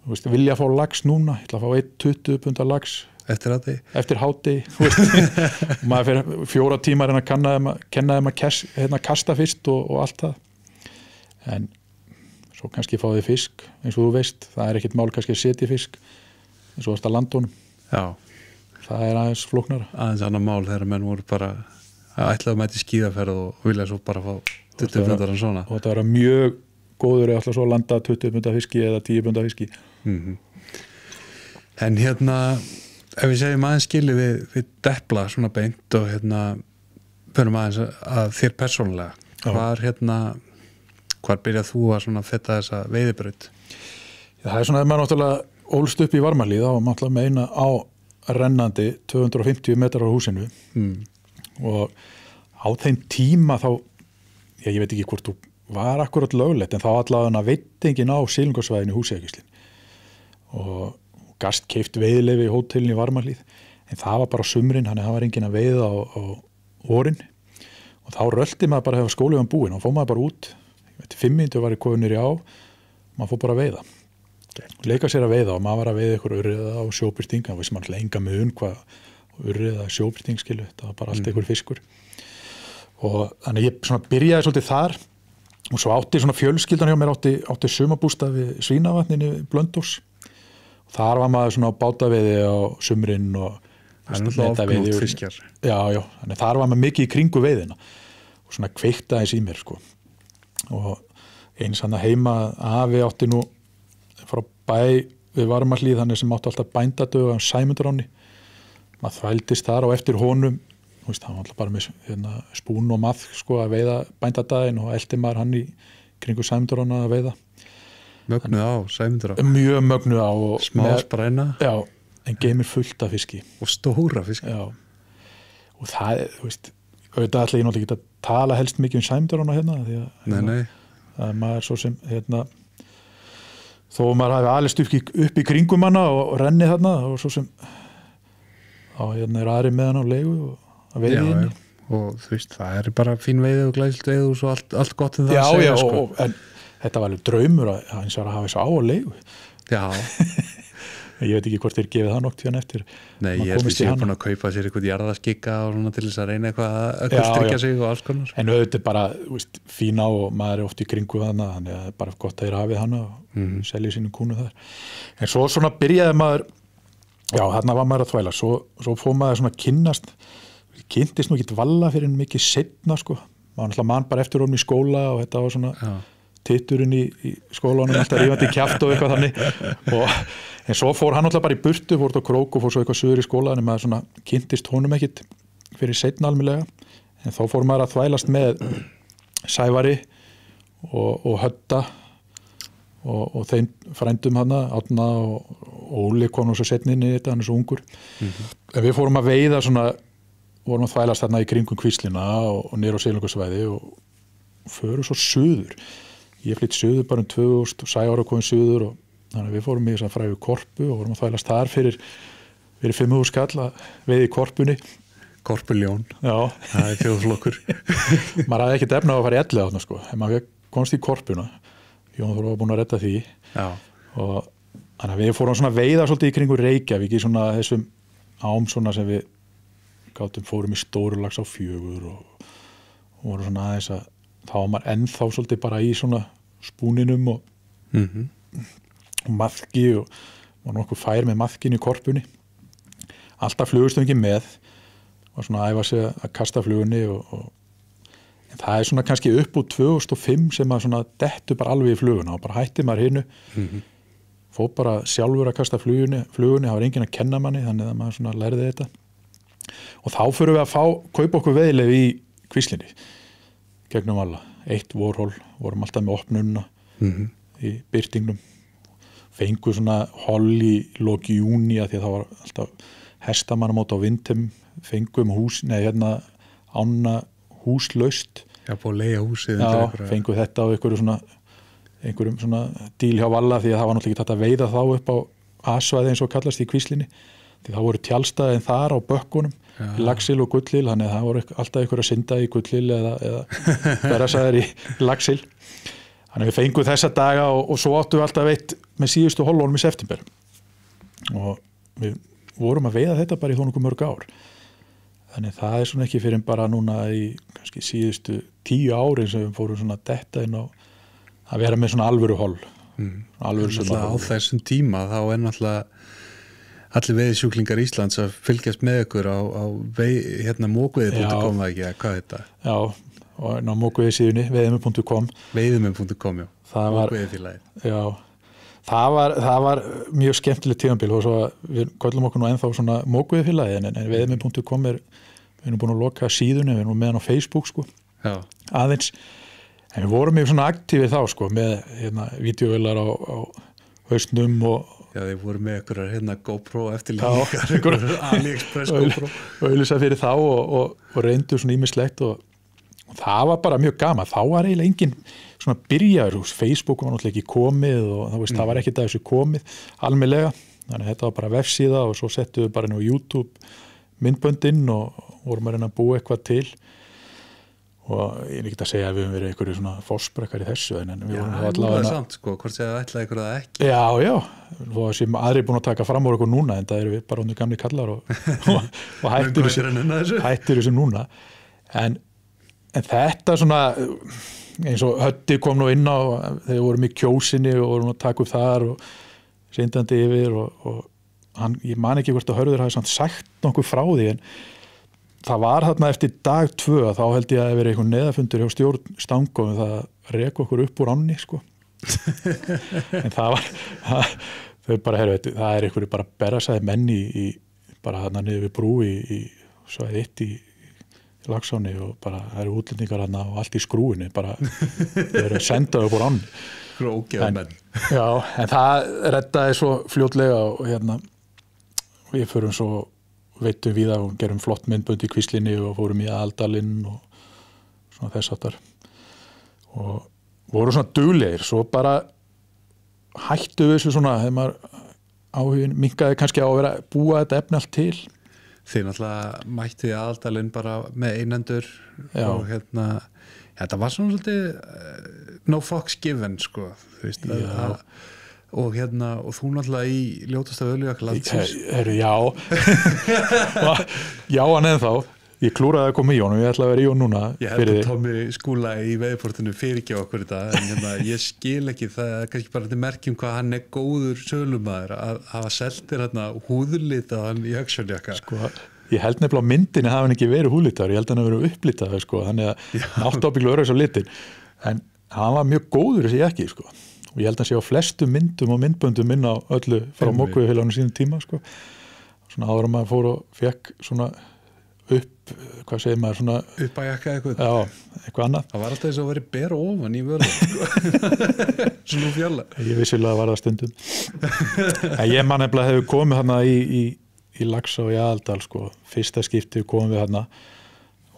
Þú veist, vilja fá lax núna, ég ætla að fá 20 punda lax eftir hádegi maður fyrir 4 tímar en að kenna þeim að kasta fyrst og allt það en svo kannski fá þið fisk eins og þú veist, það er ekkit mál kannski að setja fisk eins og þetta landunum það er aðeins flóknara aðeins annar mál þegar menn voru bara að ætlaðu að mæti skíðaferð og vilja svo bara fá 20 pundar en svona og þetta var mjög góður eða alltaf svo að landa 20 punda fiski eða 10 punda fiski En ef við segjum aðeins skilji við depla svona beint og förum aðeins að þér persónulega hvar byrjað þú að svona fetta þessa veiðibraut? Það er svona ef maður náttúrulega ólst upp í Varmalíð þá var maður með eina á rennandi 250 metrar á húsinu og á þeim tíma þá ég veit ekki hvort þú var akkurat löglegt en þá allavega veitingin á Silungarsvæðinu Húseyjarkvíslin og gast keypt veiðileyfi í hótelinu í Varmalíð en það var bara sumrin, þannig að það var enginn að veiða á vorin og þá rölti maður bara þegar skólinn var búinn og fór maður bara út 5 mínútur var ég komin niður í á maður fór bara að veiða leika sér að veiða og maður var að veiða ykkur urriða og sjóbirting, það vissi maður enga mun hvað urriða sjóbirting skilu, það var bara allt ykkur fiskur og þannig ég svona byrjaði svolítið þar og svo átti svona fjölskyldan hjá mér átti sumarbústað við Svínavatninu Blönduós og þar var maður svona á bátaveiði á sumrin og netaveiði fiskjar já, þannig þar var maður mikið í kringu veiðina og svona kveikta eins í mér sko og eins hann að heima afi átti nú frá bæ við varum að hlýða þannig sem áttu alltaf bændadögu á Sæmundaráni, maður þvældist þar og eftir honum, þú veist, hann var alltaf bara með spún og maðk sko að veiða bændadaginn og eldi maður hann í kringu Sæmundarána að veiða. Mögnuð á Sæmundará. Mjög mögnuð á. Smá spræna. Já, en geymir fullt af fiski. Og stóra fiski. Já, og það, þú veist, auðvitað ætla ég náttúrulega ekki að tala helst mikið Sæmundarána hérna, því að nei. Að maður svo sem, þó maður hafi alist upp í kringum hana og renni þarna og svo sem aðri með hana á leigu og að veiði henni. Og þú veist, það bara fín veiði og glæsilt veiði og svo allt gott en það að segja sko. En þetta var alveg draumur að eins var að hafa þessu á leigu. Já. Ég veit ekki hvort þeir gefið það nokk tíðan eftir. Nei, ég held að ég búin að kaupa sér eitthvað jarðaskikka og svona til þess að reyna eitthvað að strykkja sig og alls konar. En auðvitað bara, þú veist, fína og maður oft í kringu hana, þannig að bara gott að þeir hafið hana og selja sínum kúnu þar. En svo svona byrjaði maður, þarna var maður að þvæla, svo fór maður svona kynntist nú ekki valla fyrir mikið seinna sko. Maður náttúrulega mann bara eftir honum í skóla og þetta var svona titturinn í skólanum, alltaf rífandi kjaft og eitthvað þannig. En svo fór hann alltaf bara í burtu, fór á krók og fór svo eitthvað suður í skóla, en maður svona kynntist honum ekkit fyrir seinna almennilega. En þá fór maður að þvælast með Sævari og Hödda og þeim frændum hana, Árna og Óli kom nú svo seinna inn í þetta, hann svo ungur. En við fórum að veiða svona, vorum að þvælast þarna í kringum Kvíslina og niður á Silungarsvæði og förum svo suður. Ég flytt suður bara 2000 og Sævar komið suður og þannig að við fórum í þess að fræðu Korpu og vorum að þvælast þar fyrir 5.000 skall að veiði í Korpunni. Korpuljón. Já. Það þjóðflokkur. Maður hafði ekkert efna á að fara í elli þarna sko. En maður komst í Korpuna. Jón Þór var búin að redda því. Já. Og þannig að við fórum svona veiða svolítið í kringu Reykjavík í svona þessum ám svona sem við fórum í Stórulax á 4 og vorum svona aðeins að þá var maður ennþá svolítið bara í svona spúninum og og maðki og var nokkuð fær með maðkin í Korpunni. Alltaf flugustöngin með og svona æfa sig að kasta flugunni en það er svona kannski upp úr 2005 sem maður svona dettur bara alveg í fluguna og bara hætti maður hinu fór bara sjálfur að kasta flugunni það var enginn að kenna manni þannig að maður svona lærði þetta og þá fyrir við að kaupa okkur veiðileyfi í Kvíslinni gegnum alla, 1 vorhól vorum alltaf með opnunna í byrtingnum fengu svona hol í loki júni að því að það var alltaf hestamannamót á Vindum fengum ána húslaust búið að leigja húsið fengu þetta á einhverjum svona díl hjá Valla því að það var náttúrulega ekki hægt að veiða þá upp á A-svæði eins og kallast í Kvíslinni því það voru tjaldstæðin þar á bökkunum í Laxil og Gullil þannig að það voru alltaf einhver að synda í Gullil eða berasæðir í Laxil þannig að við fengum þessa daga og svo áttum við alltaf veitt með síðustu hollónum í september og við vorum að veiða þetta bara í þó nokkuð mörg ár þannig það er svona ekki fyrir bara núna í kannski síðustu 10 árin sem við fórum svona detta inn á að vera með svona alvöru holl alvöru á þessum tíma þá er náttúrulega allir veiðsjúklingar Íslands að fylgjast með ykkur á mókveiði.com ekki, hvað er þetta? Já, og ná mókveiði síðunni, veiðum.com Veiðum.com, já, mókveiðifélagið. Já, það var mjög skemmtilegt tímabil og svo við köllum okkur nú ennþá svona mókveiðifélagið en veiðum.com við erum búin að loka síðunni, við erum með hann á Facebook sko, aðeins, en við vorum mjög svona aktífið þá sko með vídeóvélar á hausnum og Já, þeir voru með einhverjar GoPro eftirlíkingar, AliExpress GoPro. Auðlýsa fyrir þá og reyndu svona ýmislegt og það var bara mjög gaman. Þá var eiginlega engin svona byrjaður hús. Facebook var náttúrulega ekki komið og það var ekkert að þessu komið almennilega. Þannig að þetta var bara vefsíða og svo settum við bara inn á YouTube myndböndinn og vorum að reyna að búa eitthvað til. Og ég er ekki að segja að við höfum verið einhverju svona fórsprekkar í þessu en við vorum allavega samt sko, hvort segja að ætla ykkur að ekki Já, og sem aðri búin að taka fram úr okkur núna en það eru við bara undir gamli kallar og hættir þessu núna en þetta svona eins og Höddi kom nú inn á þegar við vorum í Kjósinni og vorum að taka upp þar og syndandi yfir og hann, ég man ekki hvort að Hörður hafi sagt nokkuð frá því en það var þarna eftir dag 2 þá held ég að það verið einhvern neðafundur hjá stjórn Stangó það reka okkur upp úr ánni sko en það þau bara, það einhverju bara berasæði menn í bara þarna niður við brú í svæði 1 í Laxáni og bara það eru útlendingar þarna og allt í skrúinu bara þau eru sendaði upp úr ánni Grókjaðmenn Já, en það reddaði svo fljótlega og við förum svo veitum við og gerum flott myndbönd í Kvíslinni og fórum í Aðaldalinn og svona þess áttar og voru svona duglegir svo bara hættu við þessu svona þegar maður áhugin minnkaði kannski á að vera búa þetta efni allt til Þið náttúrulega mætti Aðaldalinn bara með einendur og þetta var svona svolítið no fucks given sko þú veist og þú náttúrulega í ljótasta Völjujakkalandsins Já hann ennþá ég klúraði að koma í honum, ég ætla að vera í honum núna Ég held að Tommi skúla í veiðportinu fyrirgjá okkur þetta en ég skil ekki það kannski bara til merkjum hvað hann góður sölumæður að hafa seltir húðlitaðan í Action-jakka Sko, ég held nefnilega á myndinni hafa hann ekki verið húðlitaður, ég held að hann hafa verið upplitaður sko, þannig að hann átti ábyggilega öðru þess á litin en hann var mjög góður þessi jakki sko og ég held að hann sé á flestum myndum og myndböndum inn á öllu frá Mókvíufélaginu sínum tíma sko svona áður maður fór og fekk svona upp, hvað segir maður svona upp að jakka eitthvað eitthvað annað það var alltaf þess að vera bera ofan í völu svona fjalla ég vissilega var það stundum en ég man nefnilega hefur komið þarna í Laxá og í Aðaldal sko fyrsta skipti komum við þarna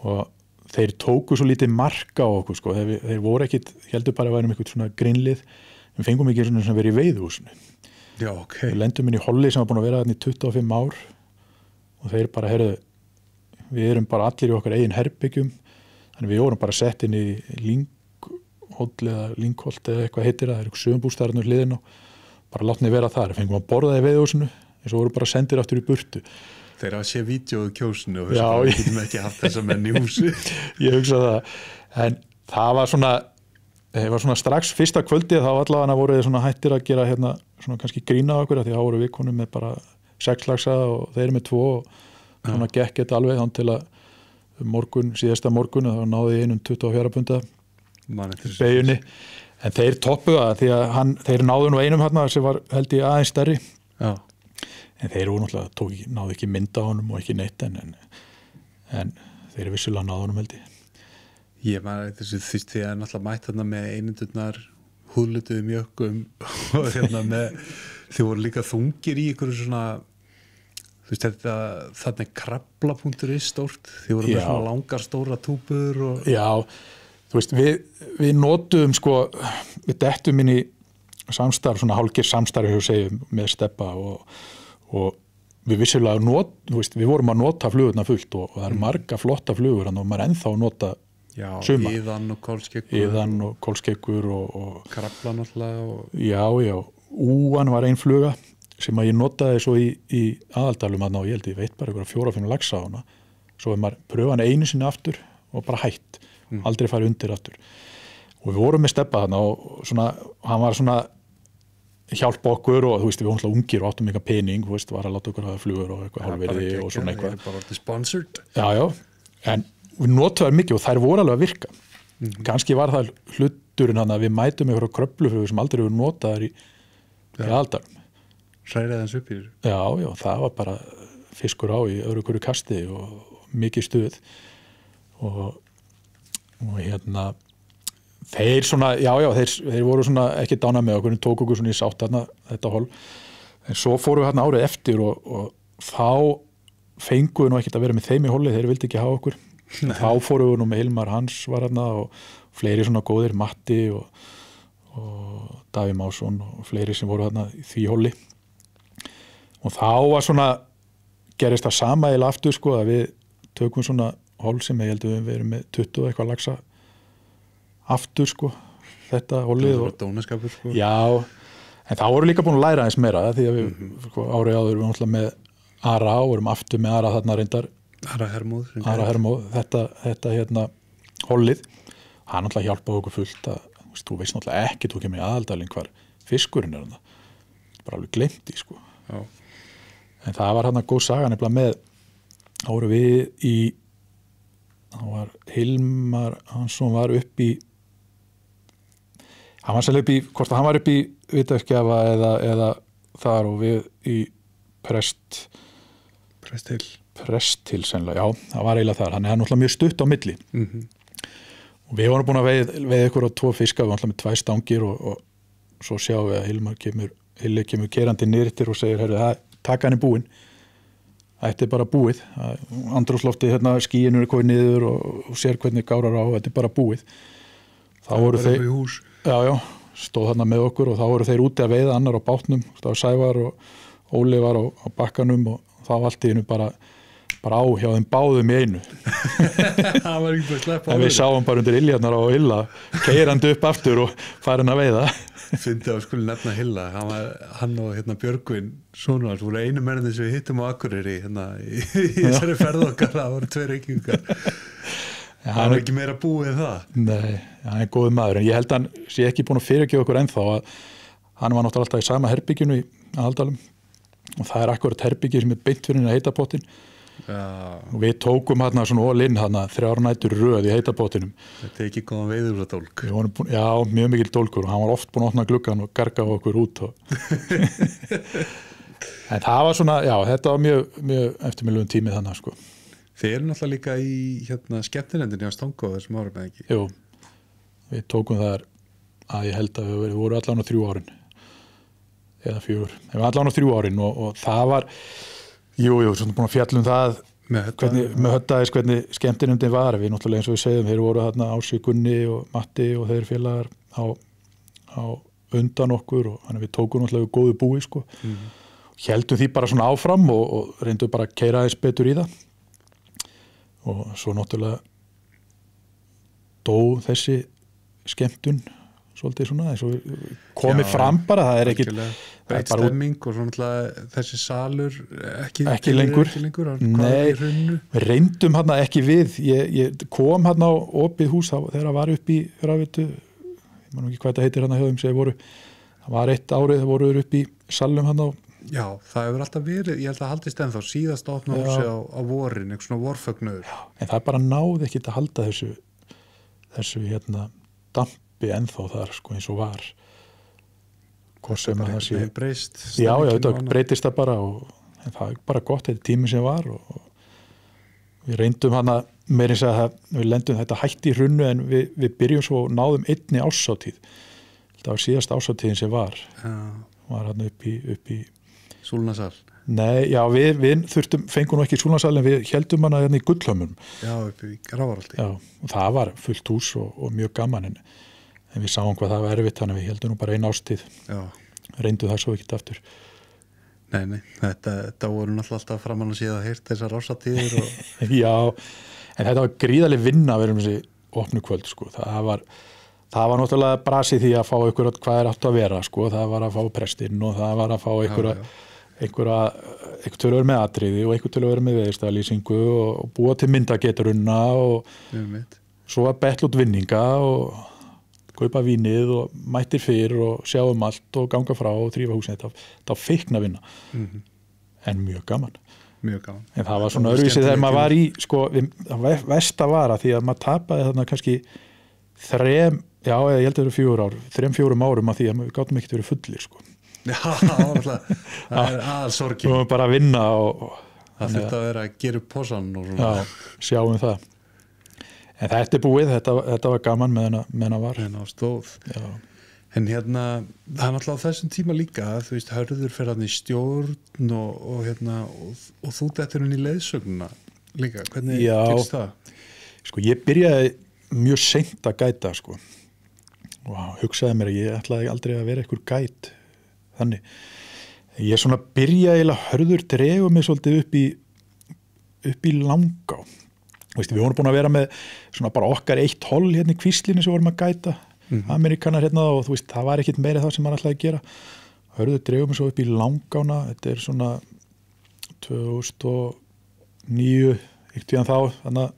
og þeir tóku svo lítið marka á okkur sko þeir voru ekkit, heldur bara að værum eitthvað svona grínlið við fengum ekki svona verið í veiðhúsinu við lendum inn í Holli sem var búin að vera þarna í 25 ár og þeir bara við erum bara allir í okkar eigin herbyggjum þannig við vorum bara sett inn í Lyngholt eða Lyngholt eða eitthvað heitir það eru sögumbústaðarnir hliðin og bara látni vera þar, fengum að borða í veiðhúsinu en svo voru bara sendir aftur í burtu Þeir hafa séð vídeóðu kjósinu og við getum ekki haft þessa menn í húsi Ég hugsa það, en það var svona strax fyrsta kvöldið þá allavega voru þeir svona hættir að gera svona kannski grína okkur því þá voru við konum með bara 6 laxa og þeir með 2 og svona gekk þetta alveg þann til að síðasta morgun þá náði ég einum 24 punda beginni en þeir toppuðu það því að þeir náðu nú einum sem var held ég aðeins stærri en þeir voru náttúrulega náðu ekki mynda á honum og ekki neitt en þeir vissulega náðu honum held ég maður þessu þýst því að náttúrulega mætt þarna með einundurnar húðlutuðum jökkum og þið voru líka þungir í ykkur svona þú veist þannig krabla.is stórt þið voru með svona langar stóra túpur Já, þú veist við notuðum sko við dettum inn í samstarf svona hálfgerð samstarf hefur segjum með Stebba og við vissulega við vorum að nota flugurna fullt og það eru marga flotta flugur og maður ennþá að nota suma Íðan og Kolskeggur og krabla náttúrulega Já, Úan var ein fluga sem að ég notaði svo í Aðaldalum og ég held ég veit bara 4-5 laxa á hana svo maður pröfa hana einu sinni aftur og bara hætt aldrei farið undir aftur og við vorum með Stebba þarna og svona, hann var svona hjálpa okkur og þú veist við vorum alltaf ungir og áttum eitthvað pening þú veist var að láta okkur hafa flugur og eitthvað hálfverði og svona eitthvað bara sponsored Já, en við notuðum mikið og þær voru alveg að virka kannski var það hluturinn hann að við mætum eitthvað kröfluflugur sem aldrei hefur notaðar í Aðaldalum Hræriði hans upp í þessu? Já, það var bara fiskur á í öðru hverju kasti og mikið stuð og þeir svona, þeir voru svona ekki dána með okkur, tók okkur svona í sátt þarna þetta hol, en svo fórum við hérna árið eftir og þá fengum við nú ekkert að vera með þeim í holli, þeir vildi ekki hafa okkur þá fórum við nú með Hilmar Hans var hérna og fleiri svona góðir Matti og Davíð Másson og fleiri sem voru hérna í því holli og þá var svona gerist það sama eða aftur sko að við tökum svona hol sem ég heldur við erum með 20 eitthvað laxa aftur sko þetta holið og dónaskapur sko Já, en þá voru líka búin að læra eins meira því að við sko, árið áður við náttúrulega með Ara og erum aftur með Ara þarna reyndar Ara Hermóð þetta holið hann náttúrulega hjálpaði okkur fullt að þú veist náttúrulega ekki þú kemur í Aðaldalinn hvar fiskurinn þarna bara alveg glemt í sko Já. En það var hann að góð saga nefnilega með þá voru við í hann var Hilmar Hansson var upp í hann var sérlega upp í hvort hann var upp í vitaskjafa eða þar og við í Prestil sennilega, já, það var eiginlega þar, þannig að það er náttúrulega mjög stutt á milli og við vorum búin að veið ykkur á 2 fiska, við varum alltaf með 2 stangir og svo sjáum við að Hilli kemur keyrandi nýrtir og segir, heyrðu, takan er búin, þetta er bara búið, andrúmsloftið hérna, skýinu er komið niður og sér hvernig gárar á, þetta er bara búið. Þá voru þeir, stóð þarna með okkur og þá voru þeir úti að veiða, annar á bátnum, það var Sævar og Óli var á bakkanum og þá allt í einu bara á hjá þeim báðum í einu. Það var ekki bara sleppa á en við sáum bara undir iljarnar á Hilla keyrandi upp aftur og farin að veiða. Fyndi að skuli nefna Hilla, hann og Björgvin sonur hans voru einu mennandi sem við hittum á Akureyri í þessari ferð okkar, það voru 2 reykingar. Hann er ekki meira búið en það. Nei, hann er góður maður, en ég held að hann sé ekki búin að fyrirgefa okkur ennþá að hann var náttúrulega alltaf í sama herbygginu í Aldalum og það er akkurat herbyggi sem er beint fyrir henni heitapottin. Og við tókum hérna svona all-in hérna 3 nætur röð í heitapottinum. Þetta er ekki góðan veiður að dólk. Já, mjög mikil dólkur og hann var oft búin að opna gluggan og garga á okkur út en það var svona, já, þetta var mjög eftirminnilegum tími þannig sko. Þið eru náttúrulega líka í skemmtinefndinni á Stangó þessum árum eða ekki? Jú, við tókum þar að ég held að við vorum allan á 3 árin eða 4, við vorum allan á 3 árin og það var jú, svona búin að fjalla það með höttaðis hvernig skemmtinefndin var, við náttúrulega eins og við segjum þeir voru þarna Ási, Gunni og Matti og þeir félagar á undan okkur og þannig við tókum náttúrulega góðu búi sko. Héldum því bara svona áfram og reyndum bara að keyra aðeins betur í það og svo náttúrulega dó þessi skemmtun svolítið svona eins og komið fram bara, það er ekkit breytt stemming og svona þessi salur ekki lengur. Nei, við reyndum hérna ekki við ég kom hérna á opið hús þegar það var upp í Rafvitu, ég man ekki hvað þetta heitir hérna hjá þeim sem voru, það var 1 árið það voru upp í salum hérna á. Já, það hefur alltaf verið, ég held að haldist ennþá síðast opna húsi á vorin, eitthvað svona vorfögnuður. En það bara náði ekki að halda þessu dampi ennþá þar sko eins og var. Hvort sem að það sé breyst. Já, þetta breytist það bara og það er bara gott, þetta tími sem var og við reyndum hana meira eins að við lendum þetta hætti í hrunnu en við byrjum svo og náðum einni árshátíð. Það var síðast árshátíðin sem var hann upp í Súlnasal. Nei, já, við fengum nú ekki í Súlnasal en við heldum hana hérna í Gullhömmum. Já, upp í Grafarholti. Já, og það var fullt hús og mjög gaman en við sáum hvað það var erfitt þannig að við heldum nú bara eina ástíð. Já. Reyndu það svo ekkert aftur. Nei, þetta voru náttúrulega alltaf framan að síða heyrt þessar ásatíðir og... Já, en þetta var gríðarleg vinna að vera þessi opnu kvöld sko. Það var náttúrulega brasið því að fá ykkur hvað er átt að vera sko. Það var að fá prestinn og það var að fá einhver til að vera með atriði og einhver til að vera með veðurstaðalýsingu og búa til myndageturunna og svo var betl út vinninga og kaupa vínið og mættir fyrr og sjáum allt og ganga frá og þrífa húsin þetta var feikna vinna en mjög gaman en það var svona öðruvísi þegar maður var í sko, versta var að því að maður tapaði þarna kannski 3 ég held að það eru 3-4 árum að því að við gátum ekkert verið fullir sko. Já, það er aðalsorgin og bara að vinna og það þurfti að vera að gera upp posan og svona. Já, sjáum það en þetta er búið, þetta var gaman meðan það var stóð. En það er náttúrulega á þessum tíma líka þú veist, Hörður fer hann í stjórn og þú dettur hann í leiðsögnuna líka, hvernig gerst það? Sko, ég byrjaði mjög seint að gæta sko og hugsaði mér að ég ætlaði aldrei að vera einhver gæt þannig ég svona byrjaði Hörður dregur mig svolítið upp í Langá. Veist, við vorum búin að vera með svona bara okkar 1 holl hérna í Kvíslinni sem vorum að gæta Amerikanar hérna og þú veist það var ekkert meira það sem hann ætlaði að gera. Hörður dregur mig svo upp í Langána, þetta er svona 2009 eitthvað þá þannig að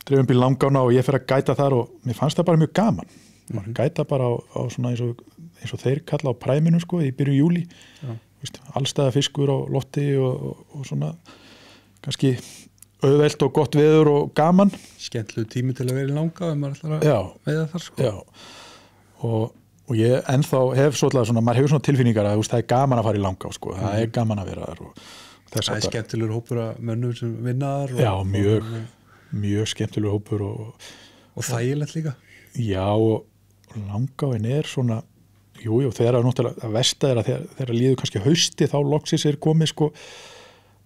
dreifum upp í Langána og ég fer að gæta þar og mér fannst það bara mjög gaman gæta bara á svona eins og þeir kalla á præminu sko í byrjun júlí allstæða fiskur á lotti og svona kannski auðvelt og gott veður og gaman skemmtilegu tími til að vera í Langá ef maður ætlar að veiða þar sko. Já, og og ég ennþá hef svolítið svona, maður hefur svona tilfinningar að það gaman að fara í Langá sko, það gaman að vera þar og það skemmtilegur hópur að mönnum sem vinnar já, mjög skemmtilegur hópur og þægilegt líka já, og Langáin svona jú, þegar náttúrulega að versta að þegar líður kannski hausti þá loksis komið sko,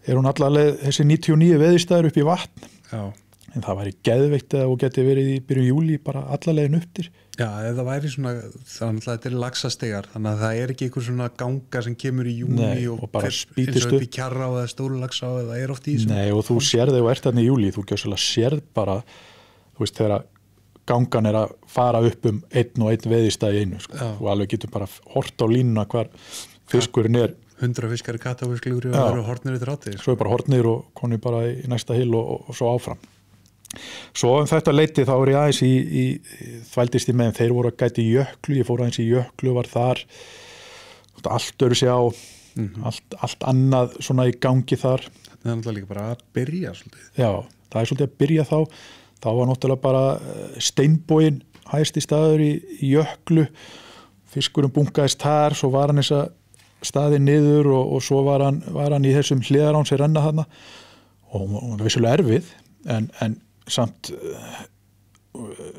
hún allavega þessi 99 veðurstaður upp í vatn já. En það væri geðveikt og geti verið í byrjun júlí bara allalegin upptir. Já, ef það væri svona, þannig að þetta laxastegar, þannig að það ekki einhver svona ganga sem kemur í júni og bara spýtist eins og upp í Kjarrá eða Stórulaxá eða oft í þessu. Nei, og þú sérð þegar þú ert þarna í júlí, þú gjössalega sérð bara, þú veist, þegar gangan að fara upp einn og einn veðistað í einu, sko. Þú alveg getur bara hort á línuna hvar fiskurinn 100 fiskar í katafiskljúri og það eru hortnir í 30. Svo bara hortnir og konur bara í næsta hill og svo áfram. Svo þetta leiti þá ég aðeins í þvældist í meðan þeir voru að gæti jöklu, ég fór aðeins í jöklu, var þar allt öru sig á allt annað svona í gangi þar. Þetta náttúrulega líka bara að byrja svolítið. Já, það svolítið að byrja þá var náttúrulega bara steinboginn hæsti staður í jöklu, fiskurinn bunkaðist þar, svo var hann þessa staði niður og svo var hann í þessum hliðarán sem renna þarna og það var vissulega erfið en samt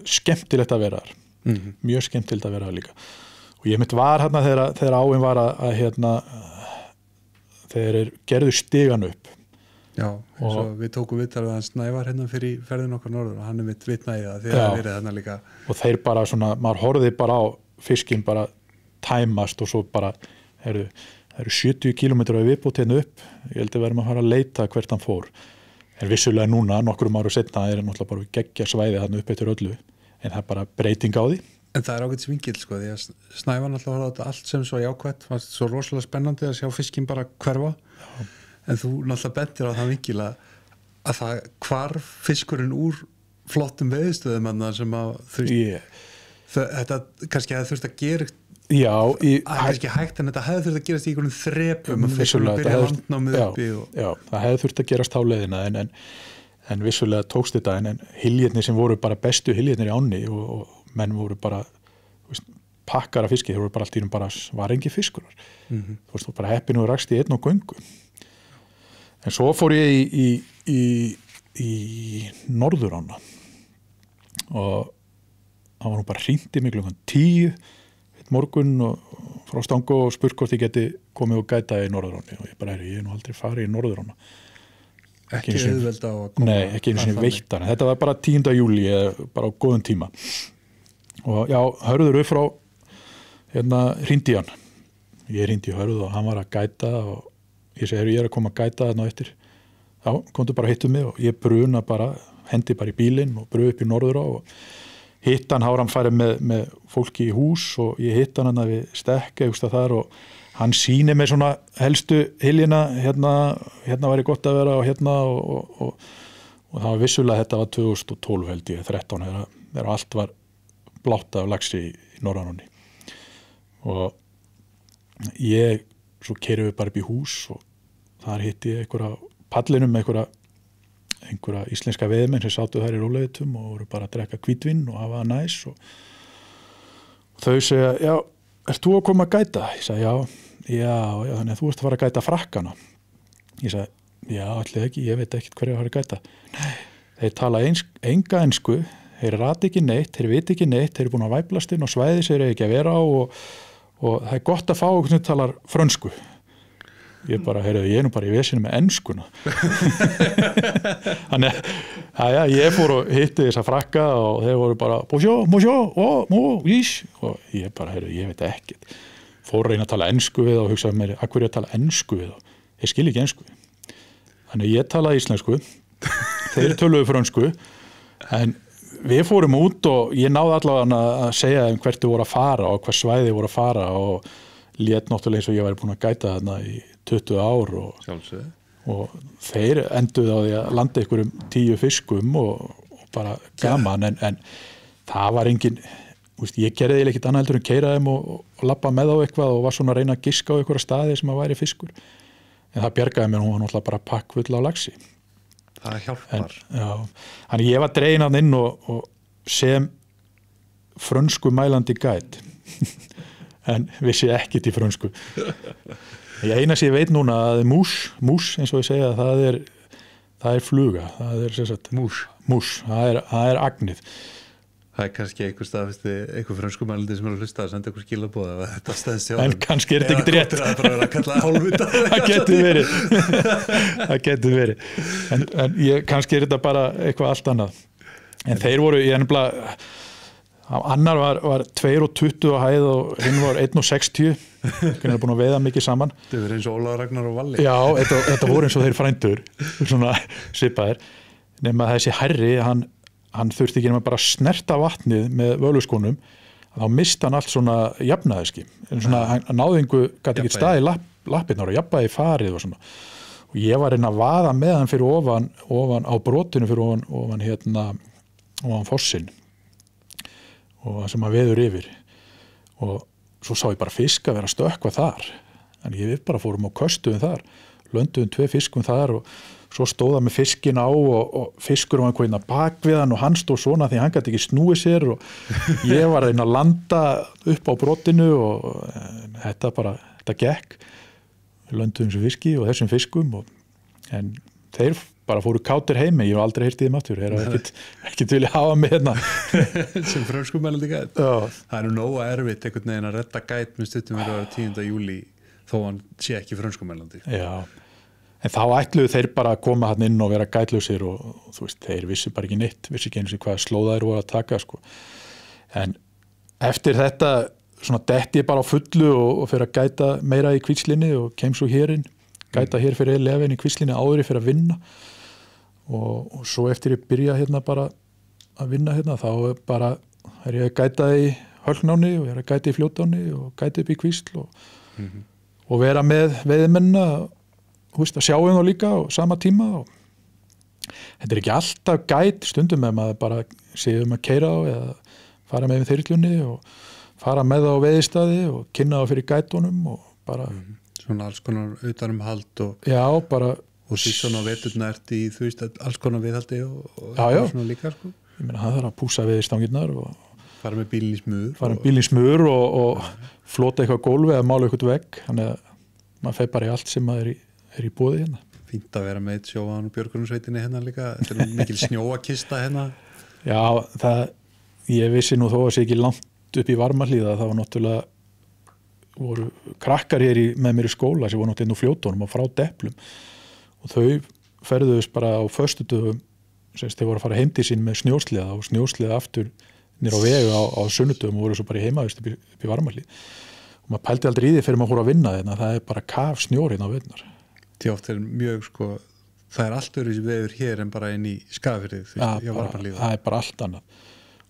skemmtilegt að vera þar mjög skemmtilegt að vera þar líka og ég mitt var hérna þegar áin var að þegar gerðu stigan upp já, eins og við tókum viðtalið að Snævar hérna fyrir ferðin okkar norður og hann mitt vitnaði það þegar það verið þarna líka og þeir bara svona, maður horfði bara á fiskinn bara tæmast og svo bara það eru 70 kilometrar að viðbúti hérna upp ég held að verðum að fara að leita hvert hann fór en vissulega núna, nokkrum árum setna náttúrulega bara geggja svæði þarna upp eftir öllu en það bara breyting á því En það ágætis vingill sko því að Snævar náttúrulega var þetta allt sem svo jákvætt fannst svo rosalega spennandi að sjá fiskinn bara hverfa en þú náttúrulega bentir á það vingil að það hvarf fiskurinn úr flottum veðistöðum sem að þetta kannski hefði þurft að gera kannski hægt en þetta hefði þurft að gerast í einhvern þrepum að fiskurinn byrja landnámið uppi Já, það hefði þurft að gerast á leiðina en vissulega tókst þetta en hyljirnir sem voru bara bestu hyljirnir í ánni og menn voru bara pakkar af fiski, þeir voru bara allt í bara var engi fiskur þú veist, bara heppinu og rakst í einn og göngu en svo fór ég í Norðurána og það var nú bara hringt í mig klukkan 10 morgun og frá Stango og spurt hvort ég geti komið og gæta í Norðuráni og ég bara ég nú aldrei farið í Norðurána ekki auðvelda á að koma nei, ekki einu sinni veittan þetta var bara 10. júlí bara á góðum tíma og já, Hörður upp frá hringdi hann ég hringdi í Hörður og hann var að gæta og ég segi, ég að koma að gæta þarna eftir já, komdu bara hittu mig og ég bruna bara hendi bara í bílinn og bruna upp í Norðurá og hitt hann hann farið með fólki í hús og ég hitt hann við stekka þar og hann sýni með svona helstu hyljina hérna væri gott að vera og hérna og það var vissulega þetta var 2012 held ég 13 þegar allt var blátt af laxi í Norðuráni og ég svo keyrðum við bara upp í hús og þar hitti ég einhverja pallinum með einhverja íslenska veiðmenn sem sátu þær í rólegheitum og voru bara að drekka hvítvinn og hafa það næs og þau segja, já, ert þú að koma að gæta? Ég sagði, já, þannig að þú ert að fara að gæta frakkana. Ég sagði, já, allir ekki, ég veit ekkert hverju að fara að gæta. Nei, þeir tala enga ensku, þeir rati ekki neitt, þeir viti ekki neitt, þeir eru búin að væplast inn og svæði sér ekki að vera á og það er gott að fá okkur sem talar frönsku. Ég bara, ég nú bara í vesinu með enskuna þannig að ég fór og hitti þessa frakka og þeir voru bara bonjour, og ég bara, ég veit ekkert fór að reyna að tala ensku við og hugsaði mér, að hverju að tala ensku við og ég skil ekki ensku þannig ég talaði íslensku þeir töluðu frönsku en við fórum út og ég náði allavega að segja þeim hvert þau voru að fara og hvert svæði voru að fara og lét náttúrulega eins og ég væri búin að gæta þarna í 20 ár og þeir enduðu á því að landa einhverjum 10 fiskum og bara gaman en það var engin ég gerði ekkert annað heldur en keyra þeim og labba með á eitthvað og var svona að reyna að giska á einhverja staði sem að væri fiskur en það bjargaði mér, hún var náttúrulega bara pakkfull á laxi það hjálpar þannig ég var dregin hann inn og sem frönsku mælandi gæt en vissi ekkert í frönsku. Eina sem ég veit núna að mús eins og ég segja, það er fluga, það er sem sagt mús, það er agnið. Það kannski einhver frönskumælandi sem hlusta að senda einhver skilabóð ef þetta stæðst hjá en kannski þetta ekkert rétt. Það bara að kalla hálfvita. Það getur verið. En kannski þetta bara eitthvað allt annað. En þeir voru, ég nefnilega, annar var 2,20 á hæð og hinn var 1,60. Hvernig er búin að veiða mikið saman. Þetta verið eins og Ólafur Ragnar og Valli. Já, þetta voru eins og þeir frændur, svona svipaðir. Nema þessi Harry, hann þurfti ekki nema bara að snerta vatnið með völuskónum, þá misti hann allt svona jafnaðiski. Hann náði gat ekki staði lappirnar og jafnaði farið og svona. Og ég var að vaða með hann fyrir ofan á brotinu fyrir ofan fossinn og sem að veður yfir. Og svo sá ég bara fisk að vera að stökkva þar. En við bara fórum og köstuðum þar, lönduðum 2 fiskum þar og svo stóð hann með fiskin á og fiskur var einhvern bak við hann og hann stóð svona því hann gæti ekki snúið sér og ég var að landa upp á brotinu og þetta gekk. Við lönduðum sem fiski og þessum fiskum en þeir bara fóru kátir heimi, ég hef aldrei heyrt í þeim aftur, þeir hafa ekkert vilja hafa mig hérna. Sem frönskumælandi gæt. Það er nógu erfitt einhvern veginn að redda gæt með stundum verið á 10. júlí þó hann sé ekki frönskumælandi. Já. En þá ætluðu þeir bara að koma hann inn og vera gætlausir og þú veist, þeir vissi bara ekki neitt, vissi ekki eins og hvað slóðaðir voru að taka, sko. En eftir þetta, svona detti ég bara á fullu og fyrir að gæta meira í Kvíslinni og kem svo hérinn, gæta hér fyrir Eleven í Kvíslinni áður ég fyrir að vinna og svo eftir ég byrja hérna bara að vinna hérna, þá bara er ég að gæta í Hölknáni og ég er að gæta í Fljótáni og gæta upp í Kvísl og vera með veiðimennina að sjá þá líka á sama tíma og þetta er ekki alltaf gæt stundum með maður bara séum að keyra á eða fara með þyrlunni og fara með á veiðistæði og kynna á fyrir gætunum og bara svona alls konar utanumhald og já, bara og því svona veturna ert í þú veist alls konar viðhaldi og svona líka sko. Ég meina það þarf að pússa veiðistangirnar og fara með bílinn í smur og flota eitthvað gólfi eða mála eitthvað vegg þannig að maður fer bara í allt sem maður er í boði hérna. Fínt að vera með sjóan og björgunarsveitinni hérna líka. Þetta er mikil snjóakista hérna. Já, ég vissi nú þó að sé ekki langt upp í Varmahlíða. Það var náttúrulega voru krakkar hér með mér í skóla sem voru náttúrulega inn á Fljótónum og frá Deplum og þau ferðuðust bara á föstudögum þeir voru að fara heim til sín með snjósliða og snjósliða aftur nýr á vegu á sunnudögum og voru svo bara heimaðust upp í Varmahlíð. Og maður pældi aldrei í því fyrir maður fór að vinna þetta. Það er bara kaf snjór hérna á veturnar. Því oft er mjög það er allt öðruvísi veður hér en bara inn í Skagafirði það er bara allt annað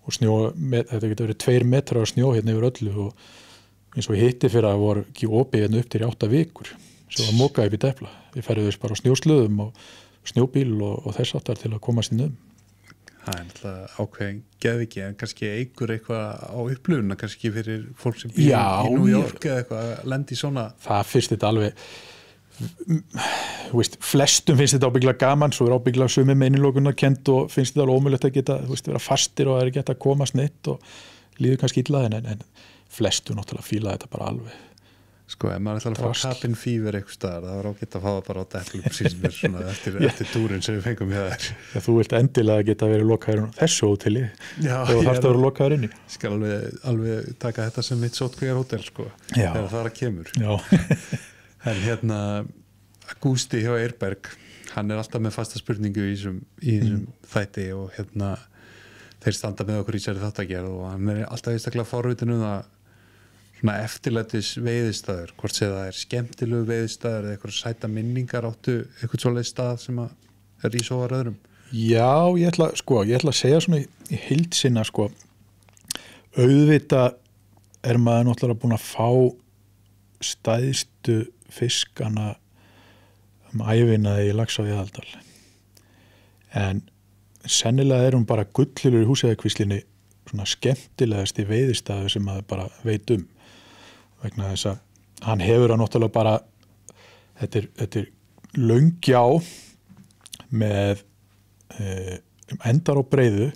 og þetta getur verið 2 metrar af snjó hérna yfir öllu og eins og hitti fyrir að voru ekki opið hérna upp til 8 vikur sem var mokað upp í Depla við ferðum bara á snjóslöðum og snjóbíl og þess aftar til að komast inn Það er náttúrulega ákveðin geðviki en kannski eigur eitthvað á upplifuna kannski fyrir fólk sem býr í New York eða eitthvað að lenda í svona Það fyrst þetta alveg flestum finnst þetta ábyggilega gaman svo er ábyggilega sumi meinilokunar kent og finnst þetta alveg ómögulegt að geta vera fastir og það er ekki að komast neitt og líður kannski illa en flestum náttúrulega fíla þetta bara alveg Sko, ef maður ætlar að fá cabin fever eitthvað staðar, það var ágætt að fá það bara á Deplum síðan svona eftir túrin sem við fengum hjá þér. Já, þú vilt endilega geta verið lokaður á þessu hóteli og þarf það að vera lokaður inni. Ég skal alveg taka þetta sem mitt sótkvíjar hótel, sko, þegar það kemur. Já. En hérna, Gústi hjá Eirberg, hann er alltaf með fasta spurningu í þessum þætti og hérna, þeir standa með okkur í sér þáttagerð og hann er alltaf einstaklega forvitin það svona eftirlætis veiðistæður hvort sé það skemmtilegu veiðistæður eða eitthvað sæta minningar áttu eitthvað svoleið stað sem er í svo að öðrum Já, ég ætla að segja svona í heild sinna auðvita er maður náttúrulega búin að fá stæðstu fiskana ævina í Laxá Viðaldal en sennilega er hún bara gullhylur í Húseyjarkvíslinni svona skemmtilegasti veiðistæður sem maður bara veit vegna þess að hann hefur að náttúrulega bara þetta er löngjá með endar á breiðu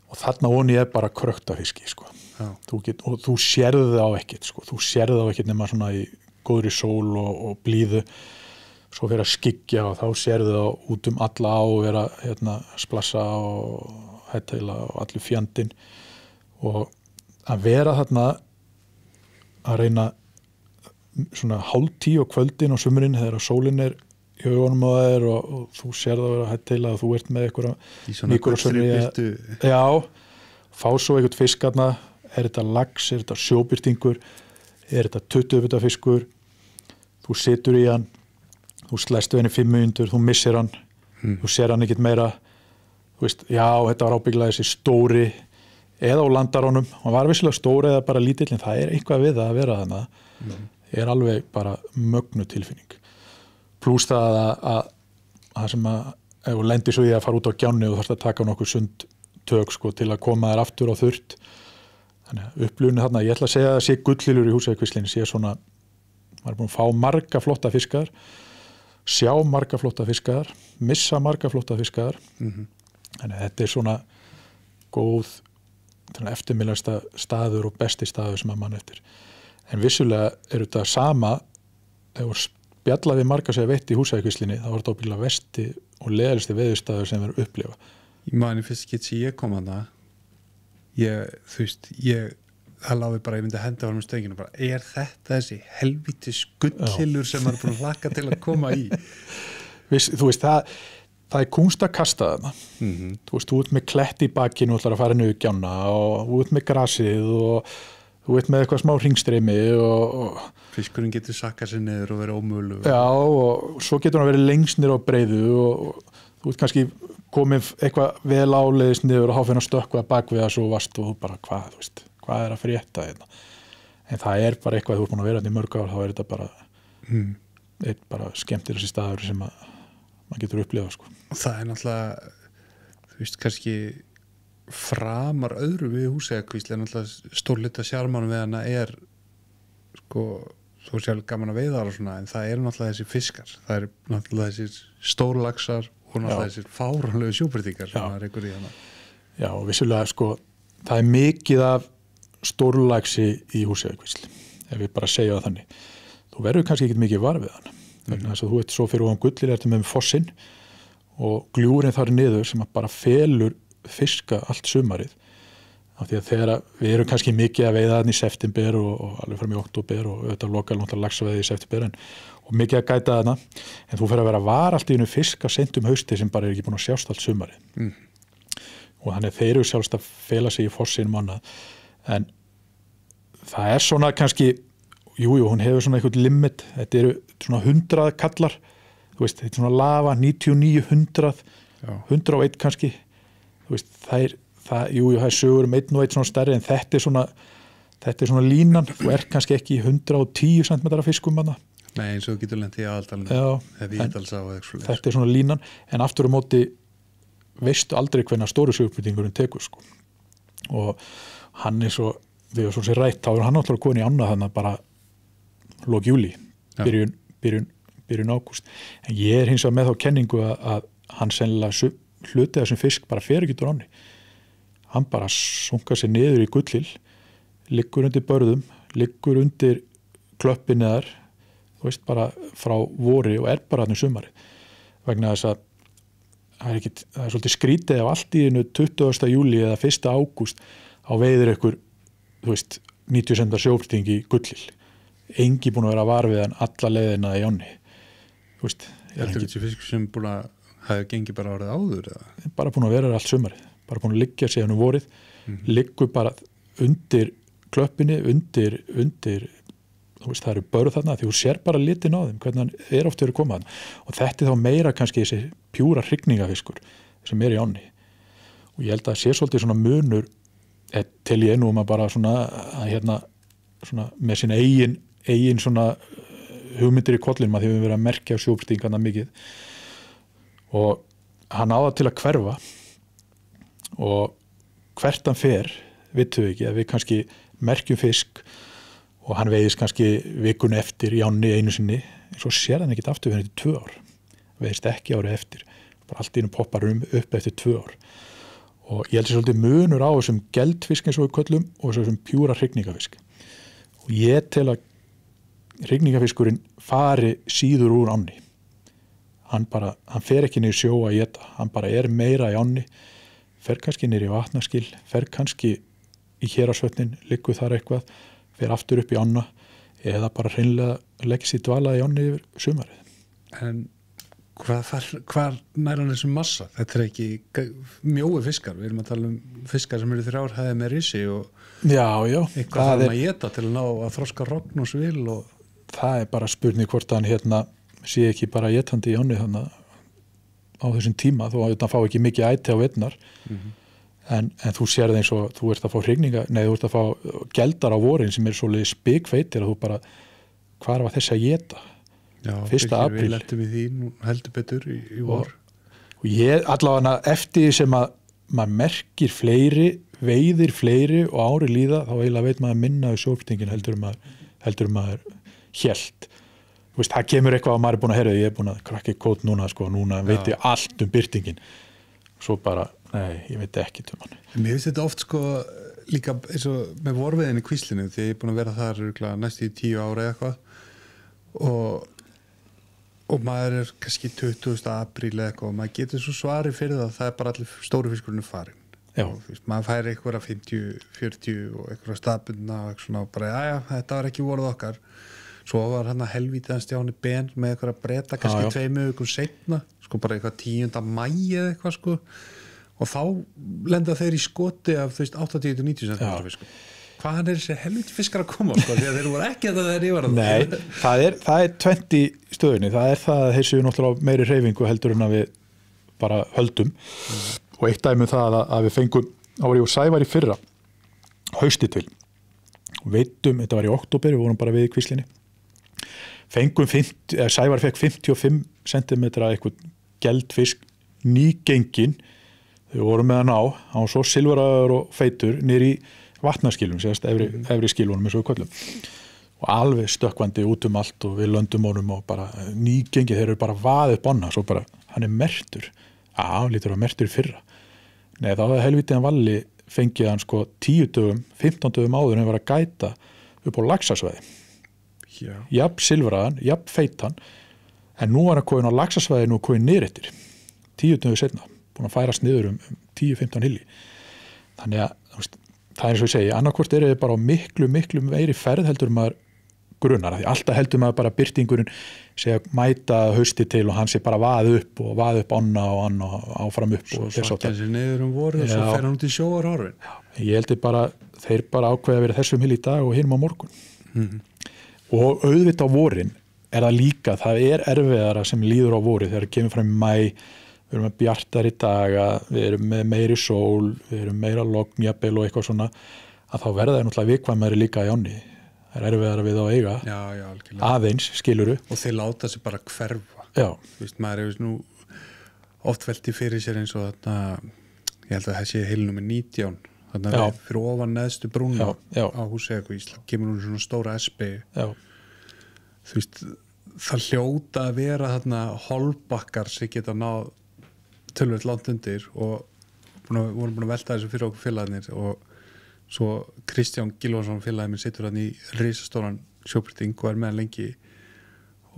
og þarna onni bara kröktafiski sko. Og þú sérðu það á ekkert sko. Þú sérðu það á ekkert nema svona í góðri sól og blíðu, svo fyrir að skyggja og þá sérðu það út alla á og vera splassa og hættæla og allir fjandinn, og að vera þarna að reyna svona 9:30 á kvöldin á sumrin þegar sólin í augunum á þér og þú sérðu að vera hættæla og þú ert með einhverja mikrosörri, já, fá svo einhvern fisk þarna. Er þetta lax, er þetta sjóbirtingur, er þetta 20 fiskur, þú situr í hann, þú slæst við henni 5 mínútur, þú missir hann, þú sér hann ekkert meira, þú veist, já, þetta var ábyggilega þessi stóri, eða á landarónum, hann var vissilega stóri eða bara lítill, en það er eitthvað við það að vera þarna, er alveg bara mögnu tilfinning. Plús það að sem að, ef þú lendir svo í að fara út á gjánni og þarfst að taka nokkuð sund tök sko, til að koma þér aftur á þurrt. Þannig að upplifun þarna, ég ætla að segja að sé Gullhylur í Húsavíkurkvíslinni, sé svona, maður er búin að fá marga flotta fiskar, sjá marga flotta fiskar, missa marga flotta fiskar. Þannig að þetta er svona góð, eftirminnilegasta staður og besti staður sem að mann eftir. En vissulega er þetta sama, ef þú spjalla við marga sem veitt í Húsavíkurkvíslinni, þá var þetta ábyggilega versti og leiðalisti veðurstaður sem við upplifa. Ég mani fyrst ekki sem ég kom þarna, það láfi bara, ég myndi að henda á hann með stönginu bara, er þetta þessi helvítis Gullhylur sem maður er búin að hlakka til að koma í? Þú veist, það er kúnst að kasta þarna. Þú veist, þú ert með klett í bakinu og ætlar að fara niður gjána og þú ert með grasið og þú ert með eitthvað smá hringstreymi og fiskurinn getur sakkað sér niður og verið ómölu. Já, og svo getur hann verið lengst niður á breiðu og þú ert kannski komið eitthvað vel áleiðis niður og háfinn að stökkva bak við það svo vast og þú bara, hvað er að frétta hérna? En það er bara eitthvað, þú ert búin að vera hérna í mörg ár, þá er þetta bara eitt bara skemmtilegasti staður sem maður getur upplifað sko. Það er náttúrulega, þú veist, kannski framar öðru við Húsavíkurkvísl, náttúrulega stórlita sjarmanum við hana er sko, þú er sjálf gaman að veiða og svona, en það eru náttúrulega þessi fiskar, það eru náttúrulega þessi stórlaxar og náttúrulega þessir fáránlegu sjóbirtingar sem það rekur í hana. Já, og vissulega sko, það er mikið af stórlaxi í Húsavíkurkvísl, ef við bara segja það þannig. Þú verður kannski ekki mikið var við hann, vegna þess að þú ert svo fyrir ofan Gullir, ertu með fossinn og gljúrin þar niður sem bara felur fiska allt sumarið. Af því að þegar við erum kannski mikið að veiða þarna í september og alveg fram í október og auðvitað lokal laxaveiði í september og mikið að gæta þarna, en þú fer að vera var allt í einu fiska seint hausti sem bara er ekki búin að sjást allt sumarið. Og þannig þeir eru sjálfst að fela sig í fossinum annað, en það er svona kannski, hún hefur svona eitthvað limit, þetta eru svona 100 kallar, þú veist, þetta er svona lava 99, 100, 101 kannski, þú veist, það er sögur einn og einn svona stærri, en þetta er svona línan, þú er kannski ekki 110 cm fiskum hana. Nei, eins og þú getur lent í aðaldalinu, þetta er svona línan, en aftur á móti veistu aldrei hvernig stóru sjóbirtingurinn tekur sko. Og hann er svo, við erum svo sér rætt, þá er hann náttúrulega komin í ána þannig bara lok júlí, byrjun ágúst, en ég er hins vegar með þá kenningu að hann sennilega hlutið þessum fisk bara fer ekki úr ánni, hann bara sunka sér niður í Gullhyl, liggur undir börðum, liggur undir klöppinni þar, þú veist, bara frá vori og er bara hann í sumari, vegna þess að það er svolítið skrítið ef allt í einu 20. júlí eða 1. ágúst á veiðir ykkur, þú veist, 90 cm sjóbirting í Gullhyl, engi búin að vera var við hann alla leiðina í ánni, þú veist. Þetta er þessi fisk sem búin að hafa gengið bara árið áður eða? Bara búin að vera allt sumarið, bara búin að liggja síðan vorið, liggur bara undir klöppinni, undir þú veist, það eru börð þarna því þú sér bara litin á þeim, hvernig hann er oft verið komað hann, og þetta er þá meira kannski þessi pjúra hrygningafiskur sem er í ánni, og ég held að sé svolítið svona munur til ég nú maður bara svona að svona með sín eigin svona hugmyndir í kollinum að því við verið að merkja sjóbirtingana mikið, og hann á það til að hverfa, og hvert hann fer vitum við ekki, að við kannski merkjum fisk og hann veiðist kannski vikunni eftir í ánni einu sinni, en svo sér hann ekkert aftur fyrir 2 ár, veiðist ekki árið eftir, bara allt í einu poppar upp eftir 2 ár, og ég held sér svolítið munur á þessum geldfisk eins og við köllum og þessum pjúra hrygningafisk og ég tel að hrygningafiskurinn fari síður úr ánni hann fer ekki niður sjó að éta hann bara meira í ánni fer kannski niður í vatnaskil fer kannski í hérasvötnin liggur þar eitthvað, fer aftur upp í ána eða bara hreinlega leggst í dvala í ánni yfir sumarið En hvað nær hann þessum massa? Þetta ekki mjói fiskar, við erum að tala fiskar sem eru 3 hæði með risi og eitthvað þarf að éta til að ná að þroska rogn og svil og það bara spurning hvort hann sé ekki bara étandi í ánni þannig á þessum tíma þó að þetta fá ekki mikið æti á veturnar en þú sér það eins og þú ert að fá þú ert að fá geldar á vorin sem svolítið spikfeitir að þú bara hvar var þess að éta 1. apríl við lentum í því heldur betur í vor og ég allavega eftir sem að maður merkir fleiri veiðir fleiri og ári líða þá eiginlega veit maður minna í sjóbirtingin heldur maður hélt það kemur eitthvað að maður búin að herra ég búin að krakka í kót núna veit ég allt birtingin svo bara, nei, ég veit ekki hann. Mér finnst þetta oft líka eins og með vorveiðin í Kvíslinu því ég er búin að vera þar næstu í 10 ára eitthvað og maður kannski 20. apríl eða eitthvað og maður getur svo svari fyrir það bara allir stóru fiskurinn farin maður fær eitthvað 50, 40 og eitthvað stapuna og eitthvað og bara, þetta var ekki vorið okkar svo var hann að helvítiðan Stjáni Ben með eitthvað að breyta kannski 2 vikur seinna bara eitthvað 10. maí eða eitthvað og þá lenda þeir í skoti af 80-90 cm fiskur hvaðan þessi helviti fiskar að koma því að þeir voru ekki að það er yfir Nei, það er 20 stöðunni það það að þeir séu náttúrulega meiri hreyfingu heldur en að við bara höldum og eitt dæmi það að við fengum ári og Sævar í fyrra hausti til veitum, þetta var í október, við vorum bara við í Kvíslinni fengum Sævar fekk 55 cm eitthvað geldfisk nýgengin þau vorum með hann var svo silfraður og feitur niður í vatnaskilum, efri skilunum eins og við köllum og alveg stökkvandi út allt og við löndum honum og bara nýgengi, þeir eru bara vaðið bonna svo bara, hann mertur lítur að mertur í fyrra nei, þá hefði helvitiðan Valli fengið hann 10 dögum, 15 dögum áður en hann var að gæta upp á laxasvæði jafn silfraðan, jafn feitan en nú var hann komin á laxasvæðinu og komin niður eftir 10 dögum setna, búin að færast niður 10-15 hilli þannig að það eins og ég segi, annarkvort þið bara á miklu meiri ferð heldur maður grunar, því alltaf heldur maður bara birtingurinn sé að mæta hausti til og hann sé bara vaði upp ána og áfram upp svo sakja sér niður vorið og svo fer hann út í sjóar horfin ég heldur bara, þeir bara ákveða að vera þessum hil í dag og hinum á morgun og auðvitað á vorin það líka, það erfiðara sem líður á vorið þegar það kemur fram í maí við erum með bjartari daga, við erum með meiri sól, við erum meira logn, jafnvel og eitthvað svona, að þá verða það náttúrulega viðkvæmari líka í ánni. Það erfiðara við á eiga, aðeins, skiluru. Og þeir láta sig bara hverfa. Maður hefur nú oft velti fyrir sér eins og þarna, ég held að það sé heilnum með 19, þarna fyrir ofan neðstu brúna á Húseyjargötu Ísland, kemur nú svona stóra espi. Það hljóta að vera þarna holbakkar sem geta náð tölvöld langt undir og vorum búin að velta þessu fyrir okkur félagarnir og svo Kristján Gylfason félagið minn situr hann í risastóran sjóbirting og með hann lengi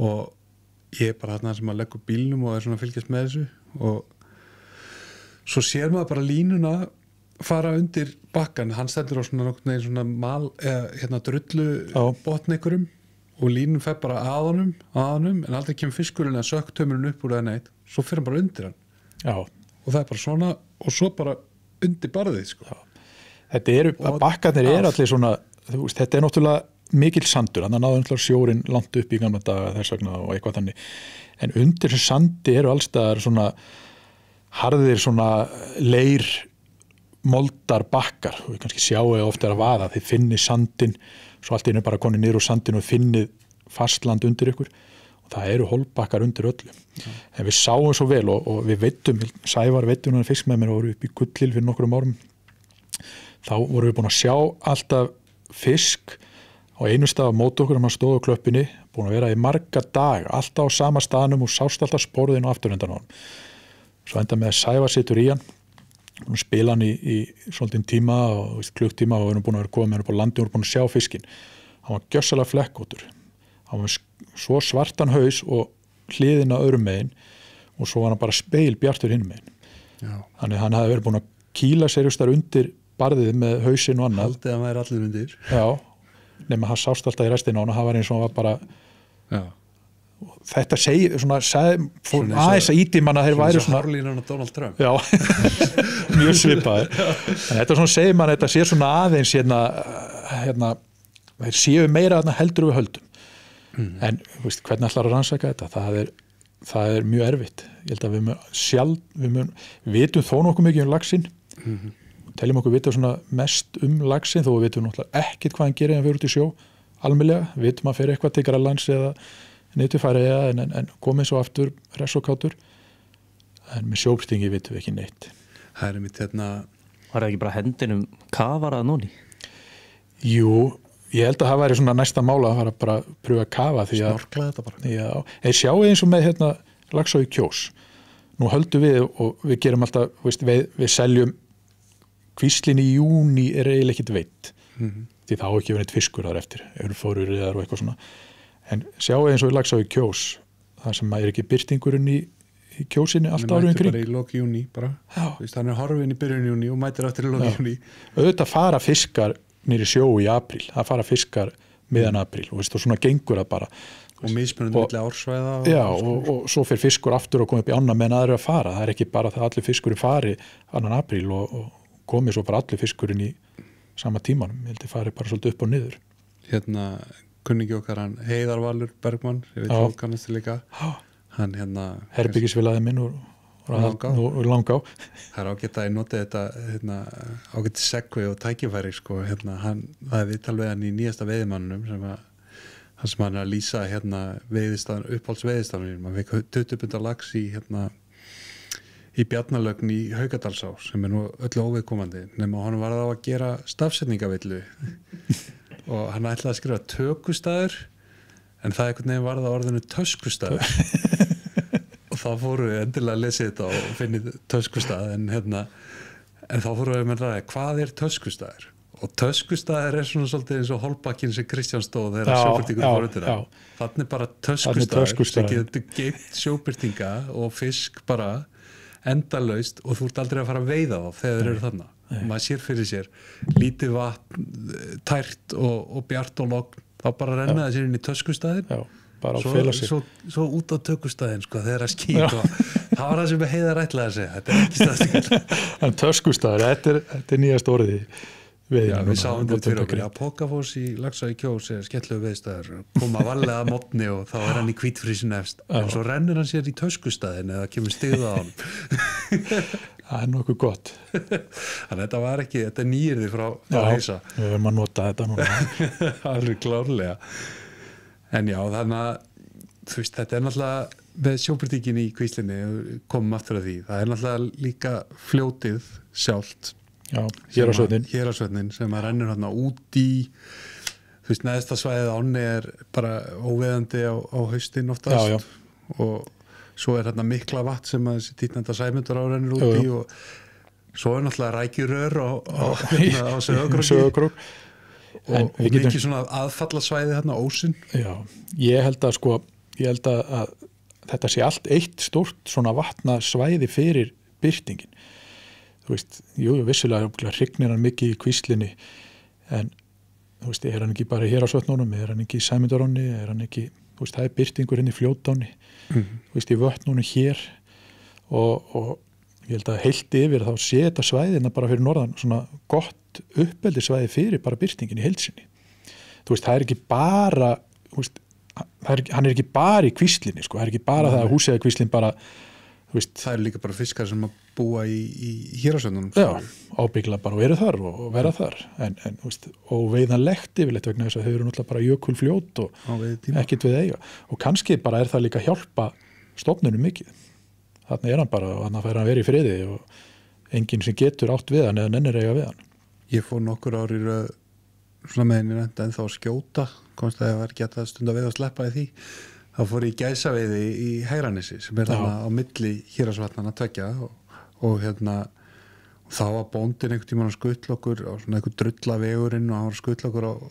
og ég bara þarna sem að leggur bílnum og svona fylgjast með þessu og svo sér maður bara línuna fara undir bakkan, hann stendur á svona mal, drullu botn einhverjum og línun fer bara að honum en aldrei kemur fiskurinn að sökk tömurinn upp úr það neitt, svo fer hann bara undir hann og það bara svona og svo bara undir barðið Þetta bakkarnir allir svona þetta náttúrulega mikil sandur þannig að náðu náttúrulega sjórin langt upp í gamla daga þess vegna og eitthvað þannig en undir þessu sandi allstaðar svona harðir svona leir moldar bakkar og við kannski sjáum ofta að vaða þið finnið sandin svo allt í einu bara konið niður úr sandin og finnið fastland undir ykkur og það eru holbakkar undir öllu en við sáum svo vel og við veitum Sævar veitum hann fisk með mér og voru upp í Gullil fyrir nokkrum árum þá vorum við búin að sjá alltaf fisk á einu stað á móti okkur hann stóð á klöppinni búin að vera í marga dag alltaf á sama staðnum og sást alltaf sporðin og afturhendan á hann svo enda með að Sævar situr í hann búin að spila hann í svolítinn tíma og klukktíma og við erum búin að vera komið, við erum búin að landa og við erum búin að sjá fiskinn. Hann var gjössalega flekkóttur. Hann var svo svartan haus og hliðina öðrum megin og svo var hann bara speilbjartur hinn megin. Þannig hann hafði verið búin að kýla sér just þar undir barðið með hausinn og annað. Haldið að hann væri allir undir. Já, nema hann sást alltaf í restina og hann var eins og hann var bara... Já. Þetta segir fór aðeins að íti mann að þeir væri svona Hárlínan og Donald Trump já, mjög svipaðir en þetta svona segir mann, þetta sé svona aðeins hérna þeir séu meira heldur við höldum en veist, hvernig ætlar að rannsaka þetta það er mjög erfitt ég held að við vitum þó nokkuð mikið laxinn teljum okkur vita svona mest laxinn þó við vitum náttúrulega ekkert hvað hann gerir en við erum út í sjó almennilega, við vitum að fyrir eitthvað til Grænlands eða neytufæri en komið svo aftur resokátur en með sjóbstingi vitum við ekki neitt. Það er mitt Var það ekki bara hendinum kafara núni? Jú, ég held að það væri svona næsta mála að fara bara að pröfa að kafa því að snorkla þetta bara. Já, ég sjáu eins og með Laxá í Kjós. Nú höldum við og við gerum alltaf, við seljum kvíslin í júní er eiginlega ekkert veitt. Því það á ekki verið eitt fiskur þar eftir, örfórur eða eitthvað svona. En sjáu eins og Laxá í Kjós, það sem er ekki birtingurinn í Kjósinni allt árið kring. Bara í loki júní bara. Hann er horfinn í byrjun júní og mætir eftir í loki júní. Auðvitað fara fiskar niður í sjó í apríl, það fara fiskar miðan apríl og svona gengur það bara. Og mismunandi milli ársvæða. Já, og svo fer fiskur aftur og komið upp í ána meðan aðrir að fara. Það er ekki bara það allir fiskurinn fari annan apríl og komið svo bara allir fiskurinn í sama tímanum. Ég held að fari bara svolítið upp og niður. Kunningi okkar hann Heiðar Valur Bergmann, ég veit hvað kannast líka hann herbyggisvilaði minn úr Langá það er ágætt að ég noti þetta ágætt segvi og tækifæri sko, það er viðtal við hann í nýjasta veiðimannunum sem hann er að lýsa uppáhaldsveiðistaðan maður fekk 20 punda lax í Bjarnalögn í Haukadalsá sem er nú öllu óviðkomandi nema hann var þá að gera stafsetningavillu og hann ætlaði að skrifa tökustaður en það einhvern veginn var það orðinu töskustaður og þá fóru við endilega að lesa þetta og finni töskustað en þá fóru við með ræði hvað er töskustaður og töskustaður er svona svolítið eins og holbakkinn sem Kristján stóð þegar sjóbirtingur fór undir það þannig er bara töskustaður sem getur geimt sjóbirtinga og fisk bara endalaust og þú ert aldrei að fara að veiða þá þegar þeir eru þarna og maður sér fyrir sér lítið vatn, tært og bjart og logn, þá bara rennaði sér inn í töskustæðin svo út á tökustæðin sko, þegar að skýt og það var það sem Heiðar ætlaði að segja þetta er ekki staðstíkall en töskustæður, þetta er nýjast orðið við sáum þetta fyrir okkur að Pokafoss í Laxá í Kjós er skemmtilegu veiðstæður koma varlega að mótni og þá er hann í hvítfrísinu efst en svo rennur hann sér í töskustæðin eða kemur stigða á hann það er nokkuð gott þannig að þetta er nýyrði frá Heisa við erum að nota þetta núna það er klárlega en já þannig að þetta er náttúrulega með sjóbirtingin í kvíslinni komum aftur að því það er náttúrulega líka fljótið sjálft Hérarsvötnin sem að rennur hérna út í neðsta svæðið ánni er bara óveðandi á haustin oftast og svo er hérna mikla vatn sem að þessi títnenda Sæmundur rennur út í og svo er náttúrulega rækjurör á Söðokrók og mikið svona aðfallasvæði hérna ósinn ég held að þetta sé allt eitt stórt svona vatnasvæði fyrir birtingin vissulega hrygnir hann mikið í kvíslinni en er hann ekki bara í Hérarsvötnunum er hann ekki í Sæmundaránni er hann ekki, það er birtingur inn í Fljótánni í vötnunum hér og ég held að heilt yfir þá sé þetta svæðina bara fyrir norðan svona gott uppeldissvæði fyrir bara birtingin í heilsinni það er ekki bara hann er ekki bara í kvíslinni það er ekki bara það að Húseyjarkvíslin bara það er líka bara fiskar sem að búa í Hérarsvötnunum ábyggilega bara verið þar og vera þar en óveiðanlegt yfirleitt vegna þess að þau eru náttúrulega bara jökulfljót og ekkert við eiga og kannski bara er það líka að hjálpa stofnunum mikið þarna er hann bara og þarna fær hann verið í friði og enginn sem getur átt við hann eða nennir eiga við hann Ég fór nokkur ári svona með henni en þá skjóta komst að það var ekki að stunda við að sleppa í því þá fór ég gæsaveiði í Hegranesi sem er þarna á milli Hérarsvatnanna tveggja og þá var bóndin einhvern tímann að skutla okkur á svona einhver drullavegurinn og hann var að skutla okkur og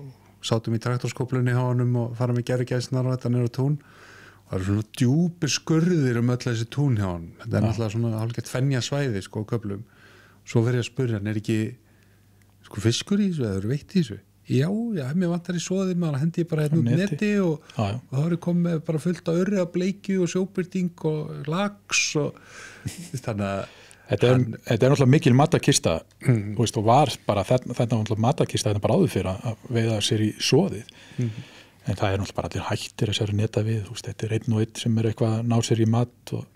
sátum í traktorskóplunni hjá honum og fara með gerðugæsnar og þetta niður á tún og það eru svona djúpir skurðir öll þessi tún hjá hann þetta náttúrulega svona hálfgett fenja svæði á köflum svo verið að spurja hann ekki fiskur í þessu eða eru veitt í þessu já, mér vantar í soði maður hendi ég bara út neti og þá er ég komið bara fullt á örri að bleikju og sjóbyrting og lax og þannig að Þetta er náttúrulega mikil matakista og var bara þetta náttúrulega matakista þetta bara áður fyrir að veiða sér í soðið en það er náttúrulega bara allir hættir að sér að neta við þetta er einn og einn sem er eitthvað að ná sér í mat og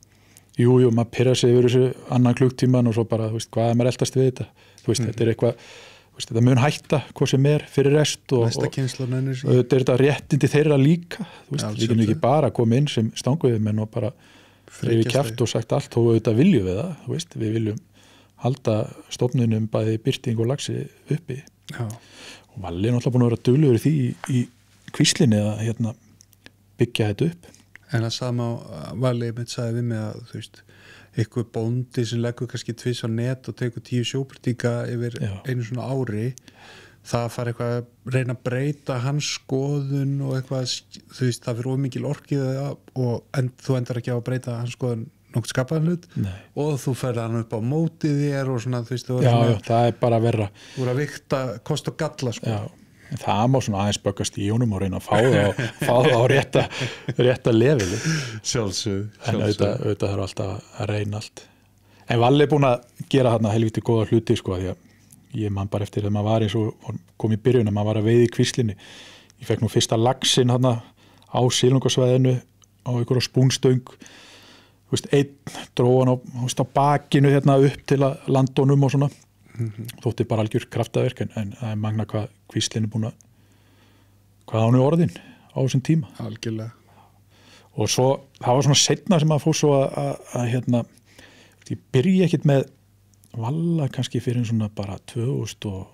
jú, maður pyrra sig yfir þessu annan klukktíman og svo bara hvað er maður eldast við þetta þetta er eitthvað þetta mun hætta hvað sem er fyrir rest og þetta er þetta réttindi þeirra líka við getum ekki bara að koma inn sem stanguðumenn og bara við kjaft og sagt allt og auðvitað viljum við það við viljum halda stofnunum bæði birting og laxi uppi og Valli er náttúrulega búin að vera duglegur því í kvíslinni að byggja þetta upp en það sama Valli mitt sagði við mig að eitthvað bóndi sem leggur kannski tvis á net og tekur 10 sjóbyrtinga yfir einu svona ári það fara eitthvað að reyna að breyta hans skoðun og eitthvað það fyrir ómikil orkið og þú endar ekki á að breyta hans skoðun nokkuð skapaðan hlut og þú ferði hann upp á mótið þér og svona það er bara verra þú voru að vikta kost og galla en það má svona aðeins böggast í honum og reyna að fá það á rétta leveli sjálfsög en auðvitað þarf alltaf að reyna allt en Valli er búin að gera þarna helviti góða hluti því að ég man bara eftir þegar maður var eins og kom í byrjun að maður var að veiða í kvíslinni ég fekk nú fyrsta laxinn þarna á Silungasvæðinu á einhverja spúnstöng einn dróðan á bakinu upp til að landónum og svona þótti bara algjör kraftaverk en það er magna hvað kvíslinn er búin að hvað hann er orðinn á þessum tíma algjörlega og svo það var svona seinna sem að fór svo að ég byrja ekkert með Valla kannski fyrir svona bara 2014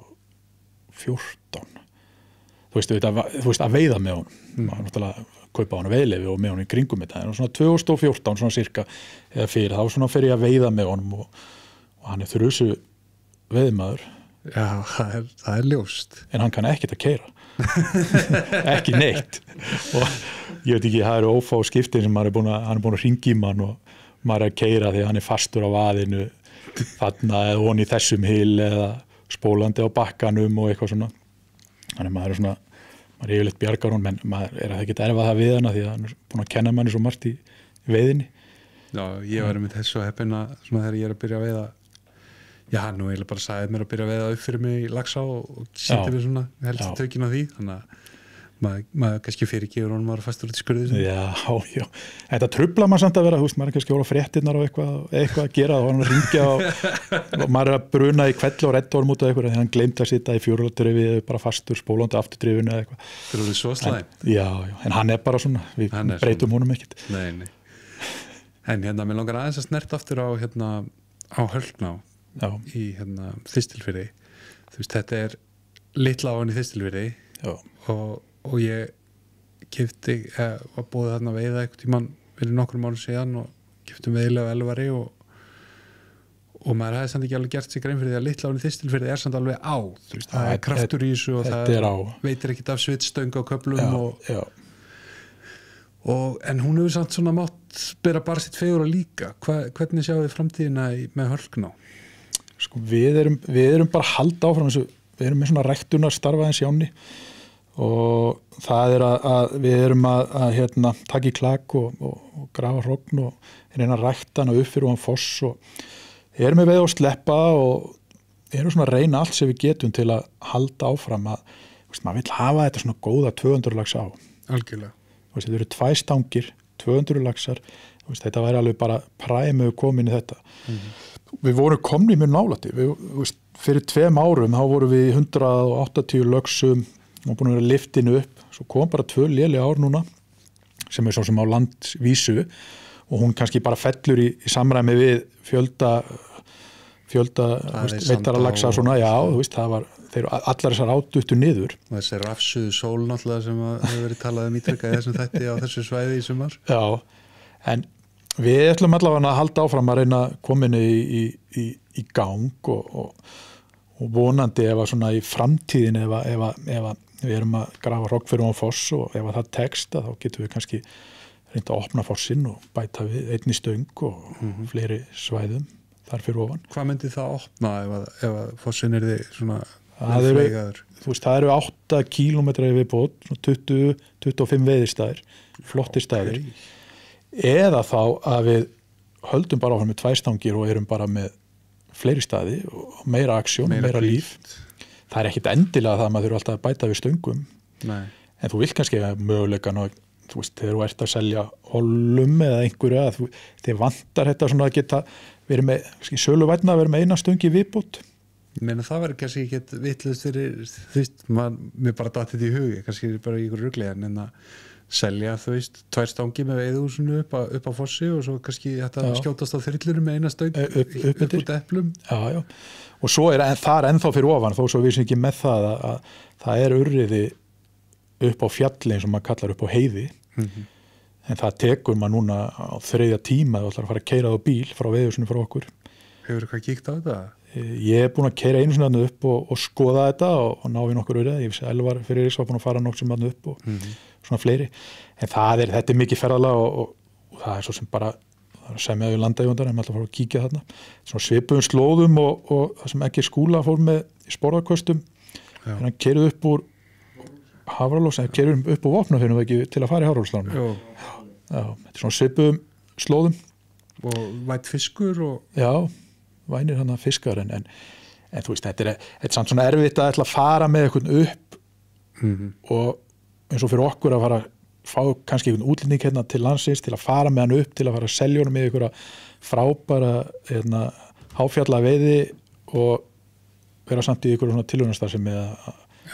þú veist að veiða með honum maður náttúrulega kaupa hann veiðleyfi og með honum í kringum þetta en svona 2014 svona cirka eða fyrir þá svona fer ég að veiða með honum og hann er þrjusu veiðmaður já, það er ljóst en hann kann ekkert að keyra ekki neitt og ég veit ekki, það eru ófá skiptin sem hann er búin að hringi í mann og maður er að keyra því að hann er fastur á vaðinu þarna eða hon í þessum hil eða spólandi á bakkanum og eitthvað svona þannig maður er yfirleitt bjargar hún menn maður er að það geta erfað það við hana því að hann er búin að kenna manni svo margt í veiðinni Já, ég var með þessu heppina svona þegar ég er að byrja að veiða já, nú eiginlega bara sagði mér að byrja að veiða upp fyrir mig í Laxá og sýtti mér svona helst tökin á því þannig að maður kannski fyrirgefur honum maður fastur út í skurðið Já, þetta trufla maður samt að vera maður er kannski að voru fréttirnar og eitthvað að gera og hann að ringja og maður er að bruna í kvelli og redda honum út af eitthvað þegar hann gleymd að sitja í fjórhjóladrifi bara fastur spólandi afturdrifinu eða eitthvað Það eru svo slæm Já, en hann er bara svona, við breytum honum ekkert Nei En mér langar aðeins að snerta aftur á á Hölkná í Þistilfirði þetta er litla á hann í Þistilfirði og ég keypti, var búið þarna að veiða einhvern tímann fyrir nokkrum mánuðum síðan og keypti veiðilega elvari og maður hefði samt ekki alveg gert sig grein fyrir því að litla áni Þistilfirði er samt alveg á það er kraftur í þessu og það veitir ekkit af svitstöng á köflum en hún hefur samt svona mátt bera bara sitt fegur og líka hvernig sjáum við framtíðina með Hölkná? Sko við erum bara halda áfram þessu, við erum með svona ræktunar starfaðins í ánni og það er að við erum að taka í klak og grafa hrogn og reyna að rækta hana upp fyrir hann foss og erum við að sleppa og erum svona að reyna allt sem við getum til að halda áfram að maður vill hafa þetta svona góða 200 lax á Algjörlega þetta eru 2 stangir, 200 laxar þetta væri alveg bara præmu komin í þetta við vorum komni mjög nálætti fyrir 2 árum þá vorum við 180 laxum og búin að vera liftinu upp svo kom bara 2 léleg ár núna sem er svo sem á landvísu og hún kannski bara fellur í samræmi við fjölda veittara laxa svona, það var allar þessar átuttu niður og þessi rafsuðu sól náttúrulega sem hefur verið talað ítrekka í þessum þætti á þessu svæði í sumar en við ætlum allavega að halda áfram að reyna kominu í í gang og vonandi ef að svona í framtíðin ef við erum að grafa Roggfjörð og Foss og ef að það tekst þá getum við kannski reynda að opna fossinn og bæta við einni stöng og fleiri svæðum þar fyrir ofan. Hvað myndi það opna ef að fossinn er þið svona fleigaður? Það eru 8 kílómetrar í viðbót, 20-25 veiðistæðir, flottir stæðir. Eða þá að við höldum bara áfram með 2 stangir og erum bara með fleiri staði og meira aksjón, meira líf. Það er ekkit endilega það að maður þurfa alltaf að bæta við stöngum. Nei. En þú vilt kannski möguleikan og þegar þú ert að selja hollum eða einhverju að þið vantar þetta svona að geta verið með, söluvænna að vera með eina stöng í viðbót. Ég meina það verður kannski ekki vitlaust fyrir, mér bara datt þetta í hugi, kannski bara í ykkur rugli en að selja 2 stangi með veiðhúsinu upp á fossi og svo kannski þetta skjótast á þyrlunum með eina stöng upp út eplum. Já. Og svo er það ennþá fyrir ofan, þó svo við sem ekki með það að það er urriði upp á fjalli eins og maður kallar upp á heiði. En það tekur maður núna á 3. tíma og ætlar að fara að keyra á bíl frá veiðhúsinu frá okkur. Hefur eitthvað kíkt á þetta? Ég er búin að keyra einu sinni upp og skoða þetta og ná við nokkur urriða. Ég vissi Elvar fyrir þess var búin að fara nokkur sem upp og svona fleiri. En þetta er mikið ferðalag og það er svo sem bara semja við landeigundar en maður ætla að fara að kíkja þarna. Svona svipuðum slóðum og það sem ekki skúla fór með í sporðarköstum. En hann keyrði upp úr Hafralóns, en keyrði upp úr Vopnafjörðum ekki til að fara í Hafralónslánu. Já, þetta er svona svipuðum slóðum. Og vænt fiskur og... Já, vænir hann að fiskar en þú veist, þetta er samt svona erfitt að ætla að fara með eitthvað upp og eins og fyrir okkur að fara fá kannski einhvern útlending hérna til landsins til að fara með hann upp, til að fara að selja honum með einhverja frábæra háfjalla veiði og vera samt í einhverju svona tilhörnastar sem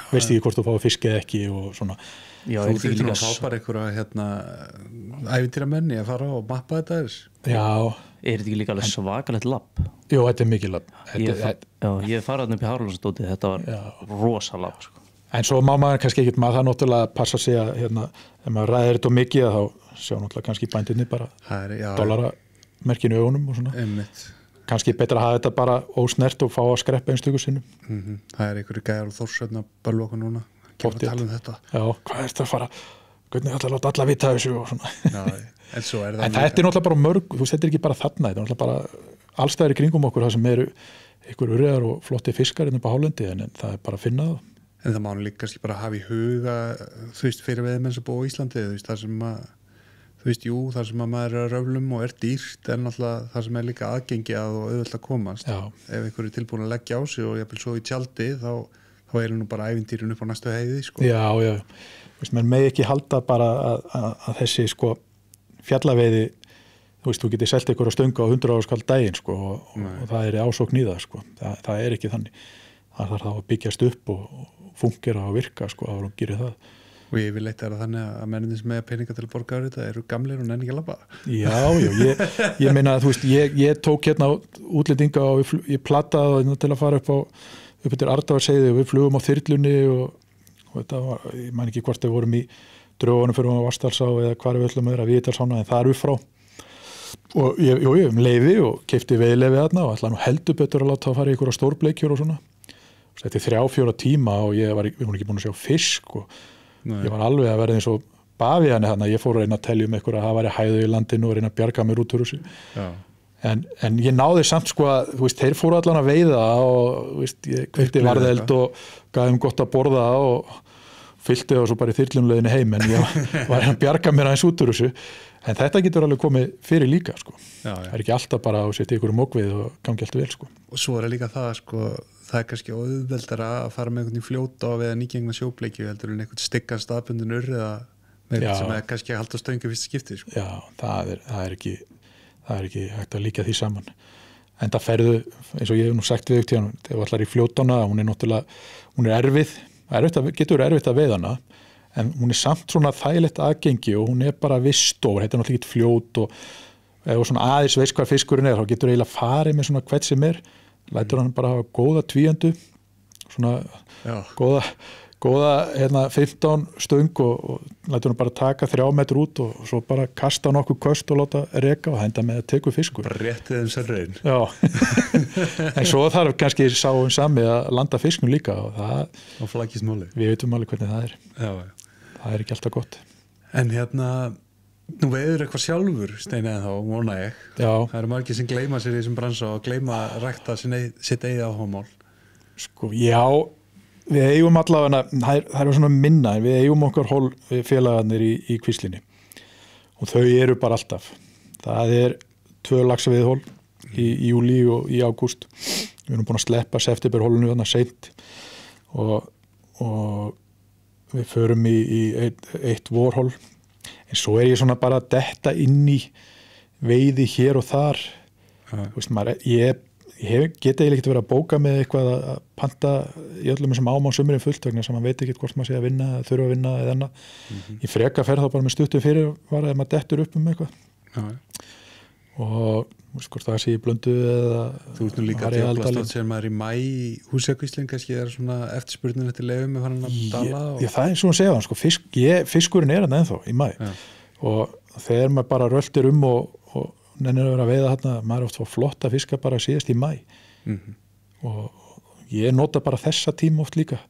veist ekki hvort þú fáið fisk eða ekki og svona. Já, þú þurftir að fá bara einhverja ævintýramenn að fara og mappa þetta þess. Já. Er þetta ekki líka alveg svakalegt labb? Jú, þetta er mikið labb. Ég farið upp í Hafralónsdótið, þetta var rosa labb, sko. En svo má maður kannski ekkert, maður það náttúrulega passa sig að ef maður ræðir þetta mikið þá sjá náttúrulega kannski bændinni bara dollaramerkinu í augunum og svona. Einmitt. Kannski betra að hafa þetta bara ósnert og fá að skreppa einstöku sinnum. Það er einhverju gæjar og Þórsöfn að bölva okkur núna. Kemur að tala þetta. Já, hvað er þetta að fara? Hvernig ætla að láta alla vita þessu og svona. Já, en svo er það. En þetta er náttúrulega bara mörg, þú veist, þetta er ekki bara þarna, þetta er náttúrulega bara allstæðir í kringum okkur það sem eru einhver urriðar og flotti fiskar upp á hálendi en það er bara að finna það. En það má líka kannski bara hafa í huga, þú veist, fyrir veiðmenn sem búa á Íslandi, þú veist, það sem að, þú veist, jú, það sem að maður er að röflum og er dýrt, en alltaf það sem er líka aðgengi að og auðvelt að komast. Já. Ef einhver er tilbúin að leggja á sig og jafnvel svo í tjaldi, þá er nú bara ævintýrin upp á næstu heiði, sko. Já. Þú veist, menn megi ekki halda bara að þessi, sko, fjallaveiði, þú veist, þú getur selt ykkur á stöngu á 100 skall daginn, sko, og það er ásókn í það, sko. Það er ekki þannig. Það þarf þá að byggjast upp og fungera og virka, sko, að hún gerir það. Og ég vil leita þannig að menninni sem með peninga til að borga á þetta eru gamlir og nenni ekki að labba. Já, ég meina að þú veist, ég tók hérna útlendinga og ég plataði til að fara upp til Arnarvatnsheiði og við flugum á þyrlunni og þetta var, ég man ekki hvort við vorum í Draugunum fyrir á Vatnsdalsá eða hvar við ætlum að vera, Víðidalsána, en það er upp frá. Og ég leyfi og keypti veiðleyfi þarna og ætlaði nú heldur betur að láta að fara í einhverja stórbleikjur og svona. Þetta er 3-4 tíma og við vorum ekki búin að sjá fisk og ég var alveg að verða eins og bafi hann þarna. Ég fór að reyna að telja eitthvað að það væri hæðu í landinu og reyna að bjarga mér út úr þessu. En ég náði samt, sko, að þú veist, þeir fóru allan að veiða og þú veist, ég kveikti varðeld og gaf þeim gott að borða og fyllti og svo bara í þyrlunleiðinni heim en ég var að bjarga mér aðeins út úr þessu. En þetta getur alveg komið fyrir líka, sko. Það er ekki alltaf bara að setja ykkur mókvið og gangi allt vel, sko. Og svo er líka það, sko, það er kannski auðveldara að fara með einhvern í fljóta og við að nýgengna sjóbleikju heldur en einhvern stikkan staðbundin urriða sem er kannski að halda stöngu fyrst skipti, sko. Já, það er ekki hægt að líka því saman. En það ferðu, eins og ég hef nú sagt við ykkur, þegar við allar í fljótana, hún er náttúrulega, hún er erfið, getur erfitt að veiða hana, en hún er samt svona þægilegt aðgengi og hún er bara vistór, þetta er náttúrulega ekki fljót og ef þú svona aðeins veist hvað fiskurinn er, þá getur eiginlega farið með svona hvert sem er, lætur hann bara hafa góða tvíendu, svona góða 15 stöng og lætur hann bara taka 3 metr út og svo bara kasta nokkuð köst og láta reka og henda með að teku fiskur. Bara réttið þeim sem reyn. Já, en svo þarf kannski sáum sami að landa fisknum líka og það... Og flækist máli. Við veitum alveg hvernig það er. Já. Það er ekki alltaf gott. En nú veiður eitthvað sjálfur, Steini, en þá vona ég. Já. Það eru margir sem gleyma sér í þessum bransa og gleyma að rækta sitt eigið áhugamál. Sko, já, við eigum allavega, það er svona minna, en við eigum okkar félagarnir í Kvíslinni og þau eru bara alltaf. Það er 2 laxaveiðihól í júlí og í ágúst. Við erum búin að sleppa septemberhólinu þarna seint og við förum í eitt vorhól. En svo er ég svona bara að detta inn í veiði hér og þar. Veist, ég get eiginlega ekki verið að bóka með eitthvað að panta í öllum þessum ámán sumurinn fullt vegna sem maður veit ekki hvort maður sé að vinna, þurfa að vinna eða annað. Ég freka ferð þá bara með stuttu fyrir var að maður dettur upp eitthvað. Og hvort það sé í Blöndu eða... Þú ert nú líka að djöflastátt sem maður í maí í Húsakvíslinn kannski er svona eftirspurnin eftir leyfum með farin að dala. Það er svona að segja sko, fiskurinn er hann ennþá í maí og þegar maður bara röltir og nennir að vera að veiða þarna, maður er oft fá flotta fiska bara síðast í maí og ég nota bara þessa tíma oft líka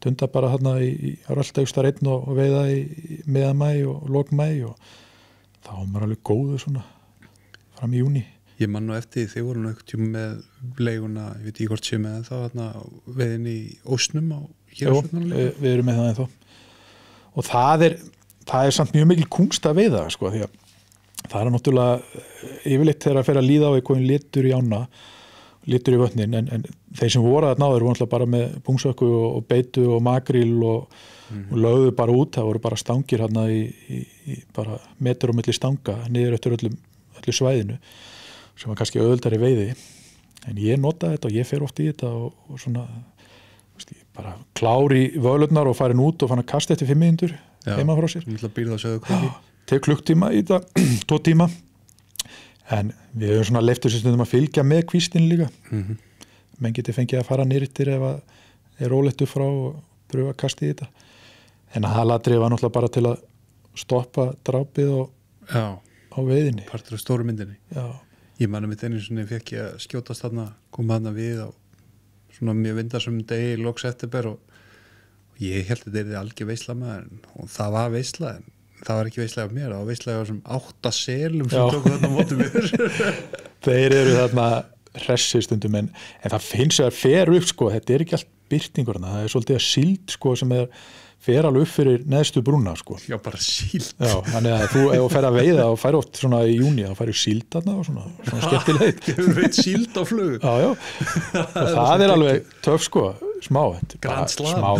dunda bara þarna í röldaustar einn og veiða í miðan maí og lok maí og þá er maður alveg góður svona fram í júní. Ég man nú eftir þið voru nú ekkert með leiguna, ég veit ekki hvort séu með þá þarna veiðin í Ósnum á Héraðsveitarnar. Við erum með það ennþá og það er samt mjög mikil kúnst að veiða sko því að það er náttúrulega yfirleitt þegar að fer að líða á einhvern litur í ána, litur í vötnin en þeir sem voru að náður voru náttúrulega bara með bungsökku og beitu og makril og lögðu bara út, það voru bara stangir hérna í bara metur á milli stanga niður eftir öllu svæðinu sem var kannski auðveldari veiði en ég nota þetta og ég fer oft í þetta og svona bara klári völurnar og farin út og fann að kasta eftir 5 mínútur heima frá sér. Tek klukktíma í þetta, 2 tíma en við höfum svona leyft þessu stundum að fylgja með kvístin líka menn geti fengið að fara nýrtir ef að er rólegt upp frá og pröfa að kasta í þetta en að halatrið var náttúrulega bara til að stoppa drápið á veiðinni partur af stóru myndinni. Ég manna mitt einu svona fekk ég að skjótast þarna koma þarna við á svona mjög vindarsum degi í lok september og ég held að þetta er algjör veisla maður og það var veisla en það var ekki veislega af mér, það var veislega af þessum 8 selum sem tóku þarna móti mér. Þeir eru þarna hressir stundum en það finnst að fer upp sko, þetta er ekki allt byrtingur það er svolítið að síld sko sem fer alveg upp fyrir neðstu brúna sko. Já, bara síld. Já, þannig að þú ef þú fer að veiða og fær oft svona í júní þá færðu síld þarna og svona skemmtilegt. Þú veit síld á flug. Já. Og það er alveg töff sko, smá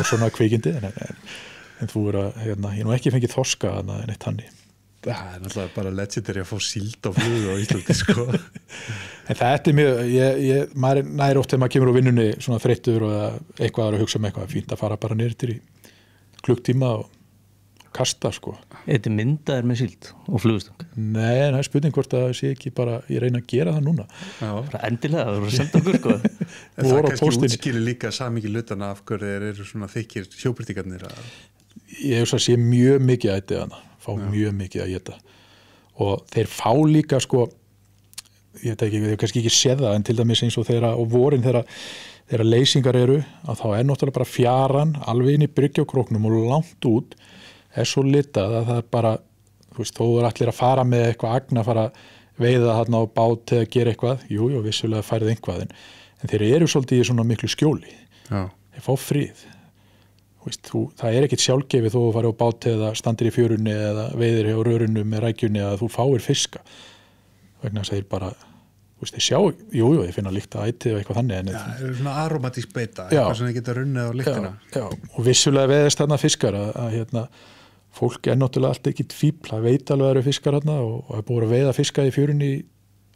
svona kvikindi en þú er að, ég nú ekki fengið þorska en eitt hanni. Það er náttúrulega bara legendary að fá síld á flug á Íslandi sko. En þetta er mjög, maður nær oft þegar maður kemur á vinnunni svona þreyttur og eitthvað að hugsa eitthvað fínt að fara bara niður í klukktíma og kasta sko. Þetta myndaðir með síld og flugustöng? Nei, það er spurning hvort að sé ekki bara, ég reyna að gera það núna. Bara endilega, það voru að senda okkur sko. Það kannski útskýrir líka samikið hlutana af hverju þeir eru svona þykir sjóbyrtingarnir að... Ég hef að sé mjög mikið að ætið hana, fá mjög mikið að geta og þeir fá líka sko, ég veit ekki, við hefum kannski ekki séð það en til dæmis eins og þeirra og vorin þeirra leysingar eru að þá er náttúrulega bara fjaran alveg inn í bryggjakróknum og langt út er svo litað að það er bara þú veist, þó er allir að fara með eitthvað agna að fara að veiða þarna á bát eða gera eitthvað, jú, vissulega færið einhvað en þeir eru svolítið í svona miklu skjóli þeir fá frið veist, það er ekkit sjálfgefið þó þú farið á bát eða standir í fjörunni eða veiðir hjá rörunni með rækjunni að þú fáir fiska vegna þess að þeir bara veist, þeir sjá, jú, þeir finna líkt að ætið og eitthvað þannig það eru svona aromatísk beita eitthvað sem þeir geta runnið á lyktina og vissulega veðist þarna fiskar að fólk er náttúrulega allt ekkit fíbl það veit alveg að eru fiskar þarna og er búið að veiða fiska í fjörunni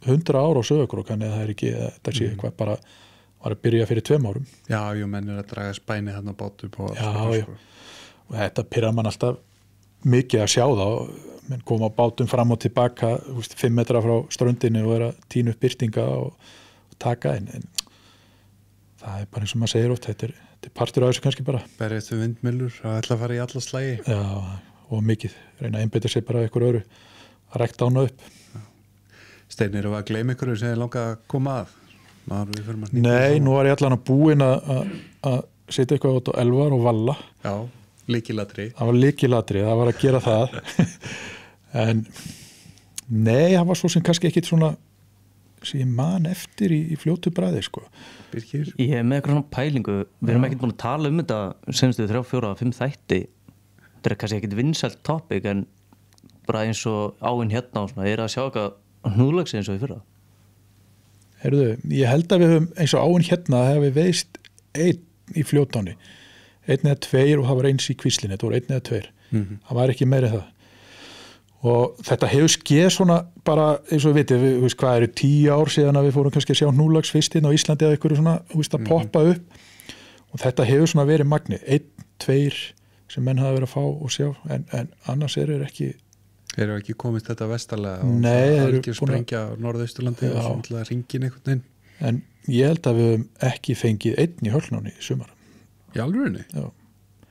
100 ára á Sauðárkrók þannig að það er ekki, þetta sé eitthvað bara var að byrja fyrir 2 árum. Já, menn er að draga spæni þarna á bátum og og þetta pirrar mann alltaf mikið að sjá þá menn koma á bátum fram og tilbaka 5 metra frá ströndinni og vera tínu upp byrtinga og taka en það bara eins og maður segir oft, þetta er partur af þessu kannski bara. Berjast við vindmyllur, það ætla að fara í alla slægi. Já, og mikið, reyna að einbeita sig bara af ykkur öðru, að rekta ána upp. Steinir, var að gleyma ykkur sem þið langa að koma að? Nei, nú var ég allan að búin að setja eitthvað út á Elvar og Valla. Já, lykilatri. Það var lykilatri, það var að gera það. En nei, það var svo sem kannski ekkit svona sem ég man eftir í fljótu bragði, sko. Birkir? Ég er með eitthvað svona pælingu, við erum ekkert búin að tala þetta senstu 3, 4, 5 þætti. Þetta er kannski ekkit vinsælt topic, en bara eins og áinn hérna og svona, ég að sjá eitthvað hnúðlagsi eins og í fyrra. Heyrðu, ég held að við höfum eins og áinn hérna hefði veist 1 í Fljótáni, 1 eða 2 og það var eins í Kvíslinni, þetta voru 1 eða 2. Það var ekki meira en það. Og þetta hefur skeð svona bara, eins og við vitið, við veist hvað 10 ár síðan að við fórum kannski að sjá hnúðlags fyrst inn á Íslandi eða einhverju svona, veist, að poppa upp. Og þetta hefur svona verið magni, 1, 2 sem menn hafa verið að fá og sjá, en annars eru ekki. Eru ekki komist þetta vestarlega? Nei, það er ekki að sprengja á Norðausturlandi og svona ringin einhvern veginn. En ég held að við höfum ekki fengið 1 í Hölknáni í sumar. Í alvörunni?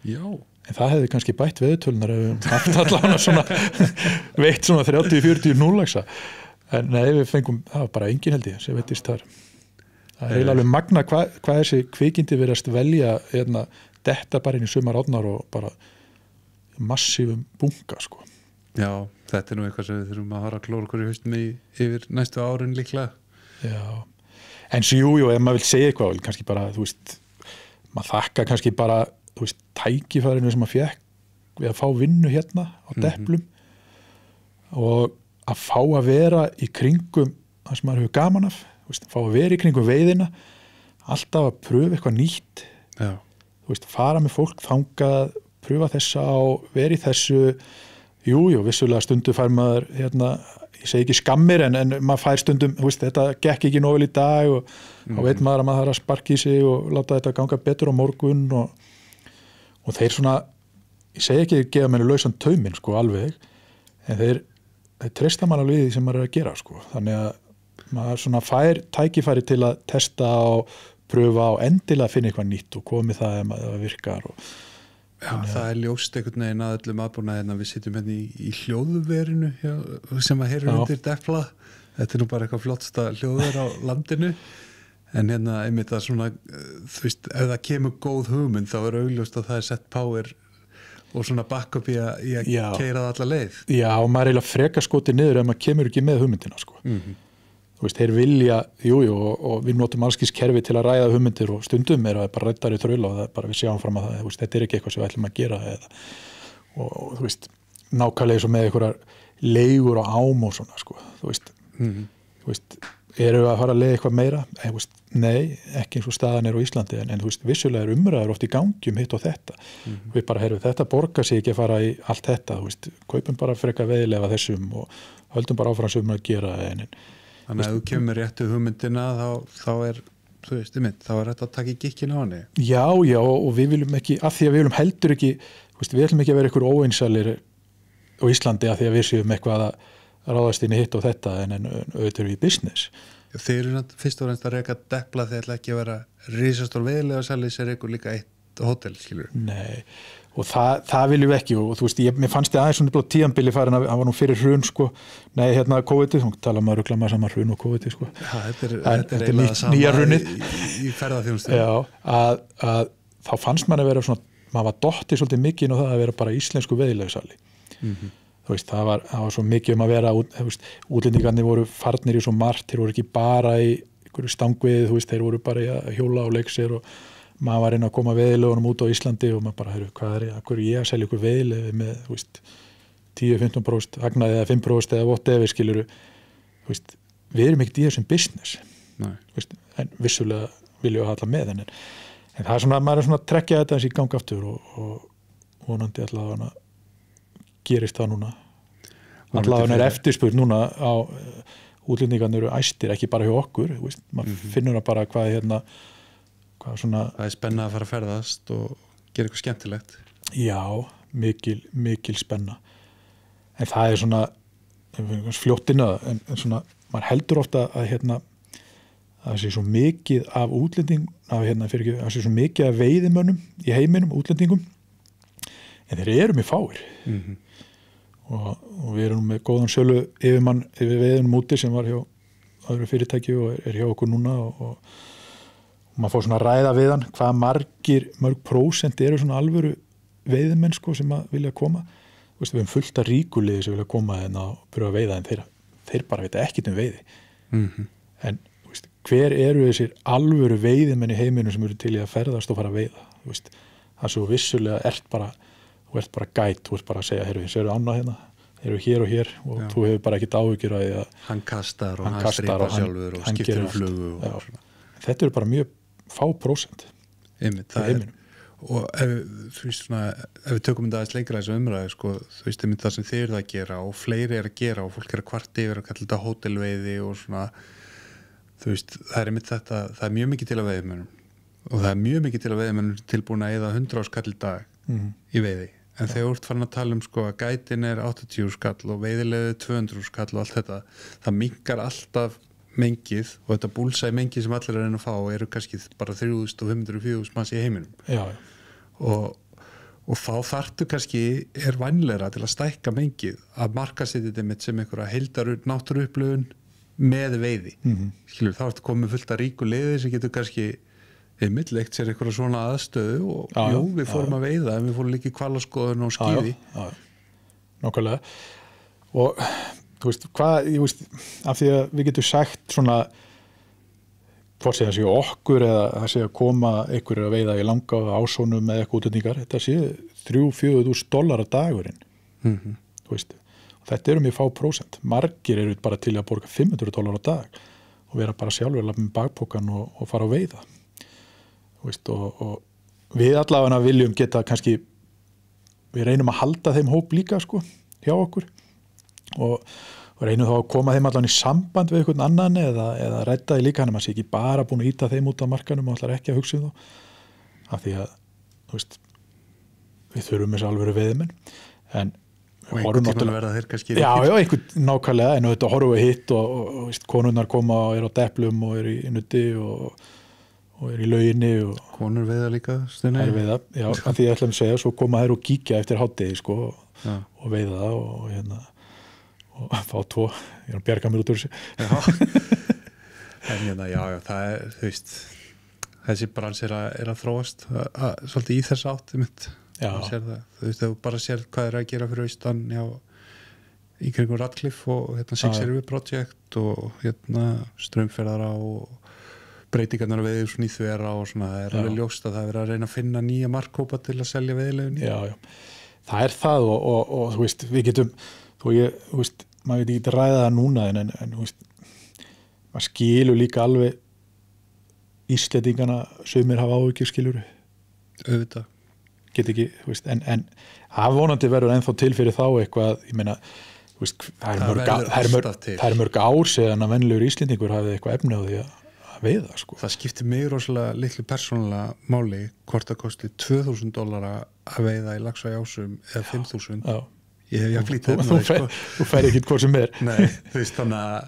Já. En það hefði kannski bætt veðutölunar ef við haft allavega svona veitt svona 30-40 núlagsa. En nei, við fengum, það var bara engin held ég sem veitist þar. Það er eiginlega alveg magna hvað þessi kvikindi verðast velja detta bara inn í sumar átnar og bara massífum bunga, sko. Já, þetta er nú eitthvað sem við þurfum að fara að klóra okkur í haustum yfir næstu árin líklega. Já, en svo jú, ef maður vil segja eitthvað, kannski bara, þú veist, maður þakka kannski bara, þú veist, tækifærinu sem maður fékk við að fá vinnu hérna á Deplum og að fá að vera í kringum það sem maður hefur gaman af, þú veist, fá að vera í kringum veiðina, alltaf að pröfa eitthvað nýtt. Já. Þú veist, fara með fólk þangað, pröfa þessa á, vera í þessu. Jú, vissulega stundu fær maður, ég segi ekki skammir, en maður fær stundum, veist, þetta gekk ekki nóg vel í dag og þá veit maður að maður þarf að sparka í sig og láta þetta ganga betur á morgun og þeir svona, ég segi ekki gefa mér lausan tauminn, sko, alveg, en þeir treysta mann alveg í því sem maður er að gera, sko, þannig að maður svona fær tækifæri til að testa og pröfa og endilega finna eitthvað nýtt og komi það ef það virkar og Já, það er ljóst einhvern veginn að öllum aðbúna hérna við sitjum hérna í hljóðverinu sem að heyra undir Depla. Þetta er nú bara eitthvað flottsta hljóðver á landinu en hérna einmitt að svona, þú veist, ef það kemur góð hugmynd þá er augljóst að það er sett power og svona backup í að keyra það alla leið. Já, og maður er eiginlega freka skotið niður ef maður kemur ekki með hugmyndina, sko. Þú veist, þeir vilja, og við notum allskins kerfi til að ræða hugmyndir og stundum er að bara ræddari þraula og það er bara við sjáum fram að það, veist, þetta er ekki eitthvað sem við ætlum að gera og þú veist, nákvæmlega svo með einhverjar leigur og ám og svona, sko, þú veist, eru við að fara að leiða eitthvað meira? Veist, nei, ekki eins og staðan er á Íslandi, en þú veist, vissulega er umræður oft í gangi hitt og þetta. Við bara, þetta borgar sig ekki að fara í allt þetta, þú veist, kaupum bara freka veiðilega þessum og höldum bara áfram sem að gera Þannig að ef þú kemur réttu hugmyndina þá er, þú veist, þá er þetta að taka í gikkinu á henni. Já, og við viljum ekki, af því að við viljum heldur ekki, veist, við ætlum ekki að vera ykkur óeinsælir á Íslandi af því að við séum eitthvað að ráðast inn í hitt og þetta en auðvitað við í business. Þeir eru fyrst og fremst að reka Depla þeir ætla ekki að vera risastór veiðilega sæli sem rekur líka eitt hótel, skilur. Nei, og það viljum við ekki og þú veist, mér fannst þið aðeins svona blóð tíðanbili farin að hann var nú fyrir hrun, sko, nei, COVID-ið, þá tala maður ruggla maður saman hrun og COVID-ið, sko. Já, þetta er eiginlega sama í ferðarþjónustu. Já, að þá fannst maður að vera svona, maður var dottið svolítið mikið inn á það að vera bara íslensku veiðilegsali. Þú veist, það var svo mikið að vera, útlendingarnir voru farnir í svo margt, þeir voru ekki bara í einhverju stangveiði, þú veist, þeir voru bara í að hjóla og leik sér og maður var inn að koma veiðilegunum út á Íslandi og maður bara, hvað er ég að selja ykkur veiðilegi með, þú veist, 10-15% hagnaði eða 5% eða whatever, skiluru, þú veist, við erum ekkert í þessum business, þú veist, en vissulega viljum við alla með en það er svona, maður er svona að trekkja þetta eins í gang aftur og vonandi allavega gerist það núna, allavega er eftirspurn núna á útlendingarnir eru æstir, ekki bara hjá okkur, þú veist, maður finnur það bara hvað svona, það er spenna að fara að ferðast og gera eitthvað skemmtilegt. Já, mikil spenna en það er svona fljóttina en svona, maður heldur ofta að það sé svo mikið af útlending það sé svo mikið af veiðimönnum í heiminum, útlendingum, en þeir eru mjög fáir og við erum með góðan sölu yfirmann yfir veiðunum úti sem var hjá öðru fyrirtæki og hjá okkur núna og maður fór svona að ræða við hann hvað mörg prósent eru svona alvöru veiðimenn sko sem að vilja koma. Við höfum fullt af ríkuliði sem vilja koma og pröfa að veiða en þeir bara veit ekkert veiði. En hver eru þessir alvöru veiðimenn í heiminum sem eru til í að ferðast og fara að veiða? Það er svo vissulega þú ert bara gæt, þú ert bara að segja, þessi eru annað hérna, eru hér og þú hefur bara ekkert áhyggjur að því að hann kastar og hann strýpar sjálfur og skiptir flugu og þetta eru bara mjög fá prósent í heiminum. Og ef við tökum þetta aðeins lengra þessu umræðu, sko, þú veist, það sem þið eru að gera og fleiri eru að gera og fólk eru að kvarta yfir að kalla þetta hótelveiði og svona, þú veist, það er mjög mikið til að veiðimönnum og það er mjög mikið til að veiðimönnum tilbúin að eyða 100 skall í dag í veiði. En þegar þú ert farin að tala sko að gætin 80 skall og veiðilegði 200 skall og allt þetta, það minnkar alltaf mengið og þetta búlsæði mengið sem allir er að reyna að fá eru kannski bara 3.500-4.000 manns í heiminum. Já. Og þá þarftu kannski vænlegra til að stækka mengið að markaðsetja þetta mitt sem einhverja heildar náttúruupplifun með veiði. Skilur, þá ertu komið fullt af ríku liði sem getur kannski leikt sér einhverja svona aðstöðu og við fórum að veiða en við fórum líka í hvalaskoðun og skíði. Nákvæmlega. Og þú veist, af því að við getum sagt svona hvort sé það sé okkur eða það sé að koma einhverjir að veiða í langa ásónum með eitthvað útlendingar, þetta sé $3,000-4,000 dagurinn. Þú veist, og þetta eru mjög fá prósent. Margir eru bara til að borga $500 á dag og vera bara sjálfur með bakpokan og fara að veiða. Þú veist, og við allavega viljum geta kannski, við reynum að halda þeim hóp líka sko, hjá okkur og reynum þá að koma þeim allan í samband við einhvern annan eða rædda því líka hann maður sé ekki bara búin að íta þeim út af markanum og allar ekki að hugsa þá af því að þú veist, við þurfum þessu alvöru veiðimenn en og einhvern tíma verða þeir kannski einhvern nákvæmlega en þetta horfum við hitt og konurnar koma og eru á deplum og eru í nutti og eru í lauginni og konur veiða líka stundum veiða, já, af því ég ætla að segja svo koma þeir og kíkja eftir hádegi sko, og veiða og fá 2, ég er að bjarga mér út úr þessu. En já, það er, þú veist, þessi brans er að þróast svolítið í þess átt, þú veist, þú bara sér hvað er að gera fyrir austan í kringum Radcliffe og Six River Project og Straumferðara og breytingarnar að veiði svona í þvera og svona, það er alveg ljóst að það er að reyna að finna nýja markhópa til að selja veiðilegunni. Já, það er það og þú veist, við getum þú veist, maður veit ekki ræða það núna en þú veist, maður skilur líka alveg Íslendingana sumir hafa áhyggjur skilur auðvitað get ekki, þú veist, en afvonandi verður ennþá til fyrir þá eitthvað, ég meina þú veist, það er mörg ár síðan að venjulegur Íslendingur hafið eitthvað efni á því að veiða sko. Það skiptir mig rosalega litlu persónulega máli hvort það kosti $2,000 að veiða í Laxá í Ásum eða 5.000. Já. Ég hef flýtt sko. Þú fær ekki hvort sem er. Nei, þú veist þannig að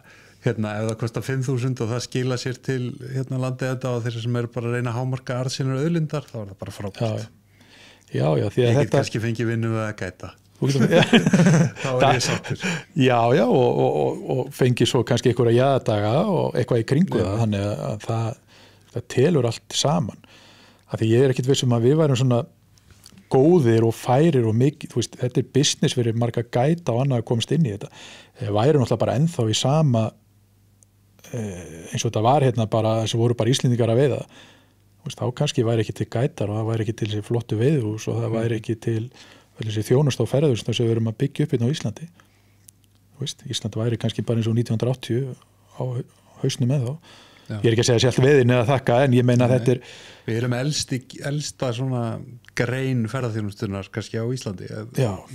ef það kostar 5.000 og það skila sér til landið þetta og þeir sem eru bara að reyna að hámarka arðsynir auðlindar, þá er það bara frábært. Já, því að ég get kannski fengið vinnu við að gæta. Þá er ég sáttur. Já, og fengið svo kannski einhverja jaðadaga og eitthvað í kringu það, þannig að það telur allt saman. Af því ég er ekkit viss að við værum svona góðir og færir og mikið, þú veist, þetta er business fyrir marga gæta og annað að komast inn í þetta. Væri náttúrulega bara ennþá í sama eins og þetta var bara þessi voru bara Íslendingar að veiða. Þú veist, þá kannski væri ekki til gætar og það væri ekki til þessi flottu veiðhús og það væri ekki til þessi þjónustu á ferðarhúsinu sem við erum að byggja upp hérna á Íslandi. Þú veist, Ísland væri kannski bara eins og 1980 á hausnum með þá. Já. Ég er ekki að segja sér allt veiðin eða þakka en ég meina að þetta er Við erum elsta svona grein ferðarþjónustunnar kannski á Íslandi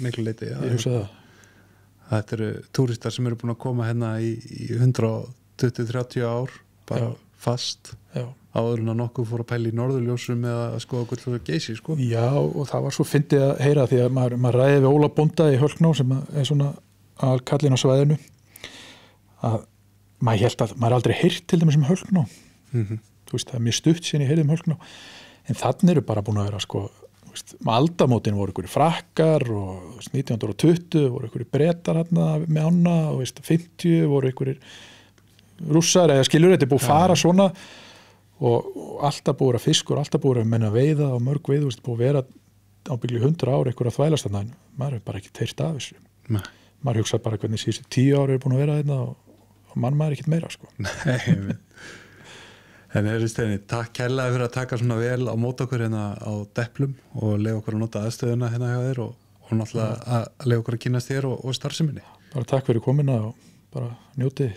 miklu leyti. Ég hugsa það. Þetta eru túristar sem eru búin að koma hérna í 120-30 ár bara fast áður en að nokkuð fór að pæla í norðurljósum eða að skoða Gullfoss og Geysi sko. Já, og það var svo fyndið að heyra því að maður ræði við Óla Bónda í Hölkná sem er svona kallinn á svæðinu að maður held að maður aldrei heyrt til dæmis Hölkná þú veist, það er mjög stutt síðan ég heyrði Hölkná, en þannig eru bara búin að vera sko, þú veist, aldamótin voru ykkur frakkar og 1920 voru ykkur bretar hérna með ána og veist, 50 voru ykkur rússar eða skilur, þetta er búið að fara svona og alltaf búið að fiskur, alltaf búið að menna veiða og mörg veið, þú veist, búið að vera ábyggli 100 ár ykkur að þvælast þarna, en maður er bara ekki teirt af þessu. Nei. Maður hugsa bara hvernig síðustu 10 ár er búin að vera þetta og mann maður ekkert meira sko. Nei, en Steini, takk kærlega fyrir að taka svona vel á mót okkur hérna á Deplum og leiða okkur að nota aðstöðuna hérna hjá þér og náttúrulega að leiða okkur að kynast þér og starfseminni. Bara takk fyrir komuna og bara njótið.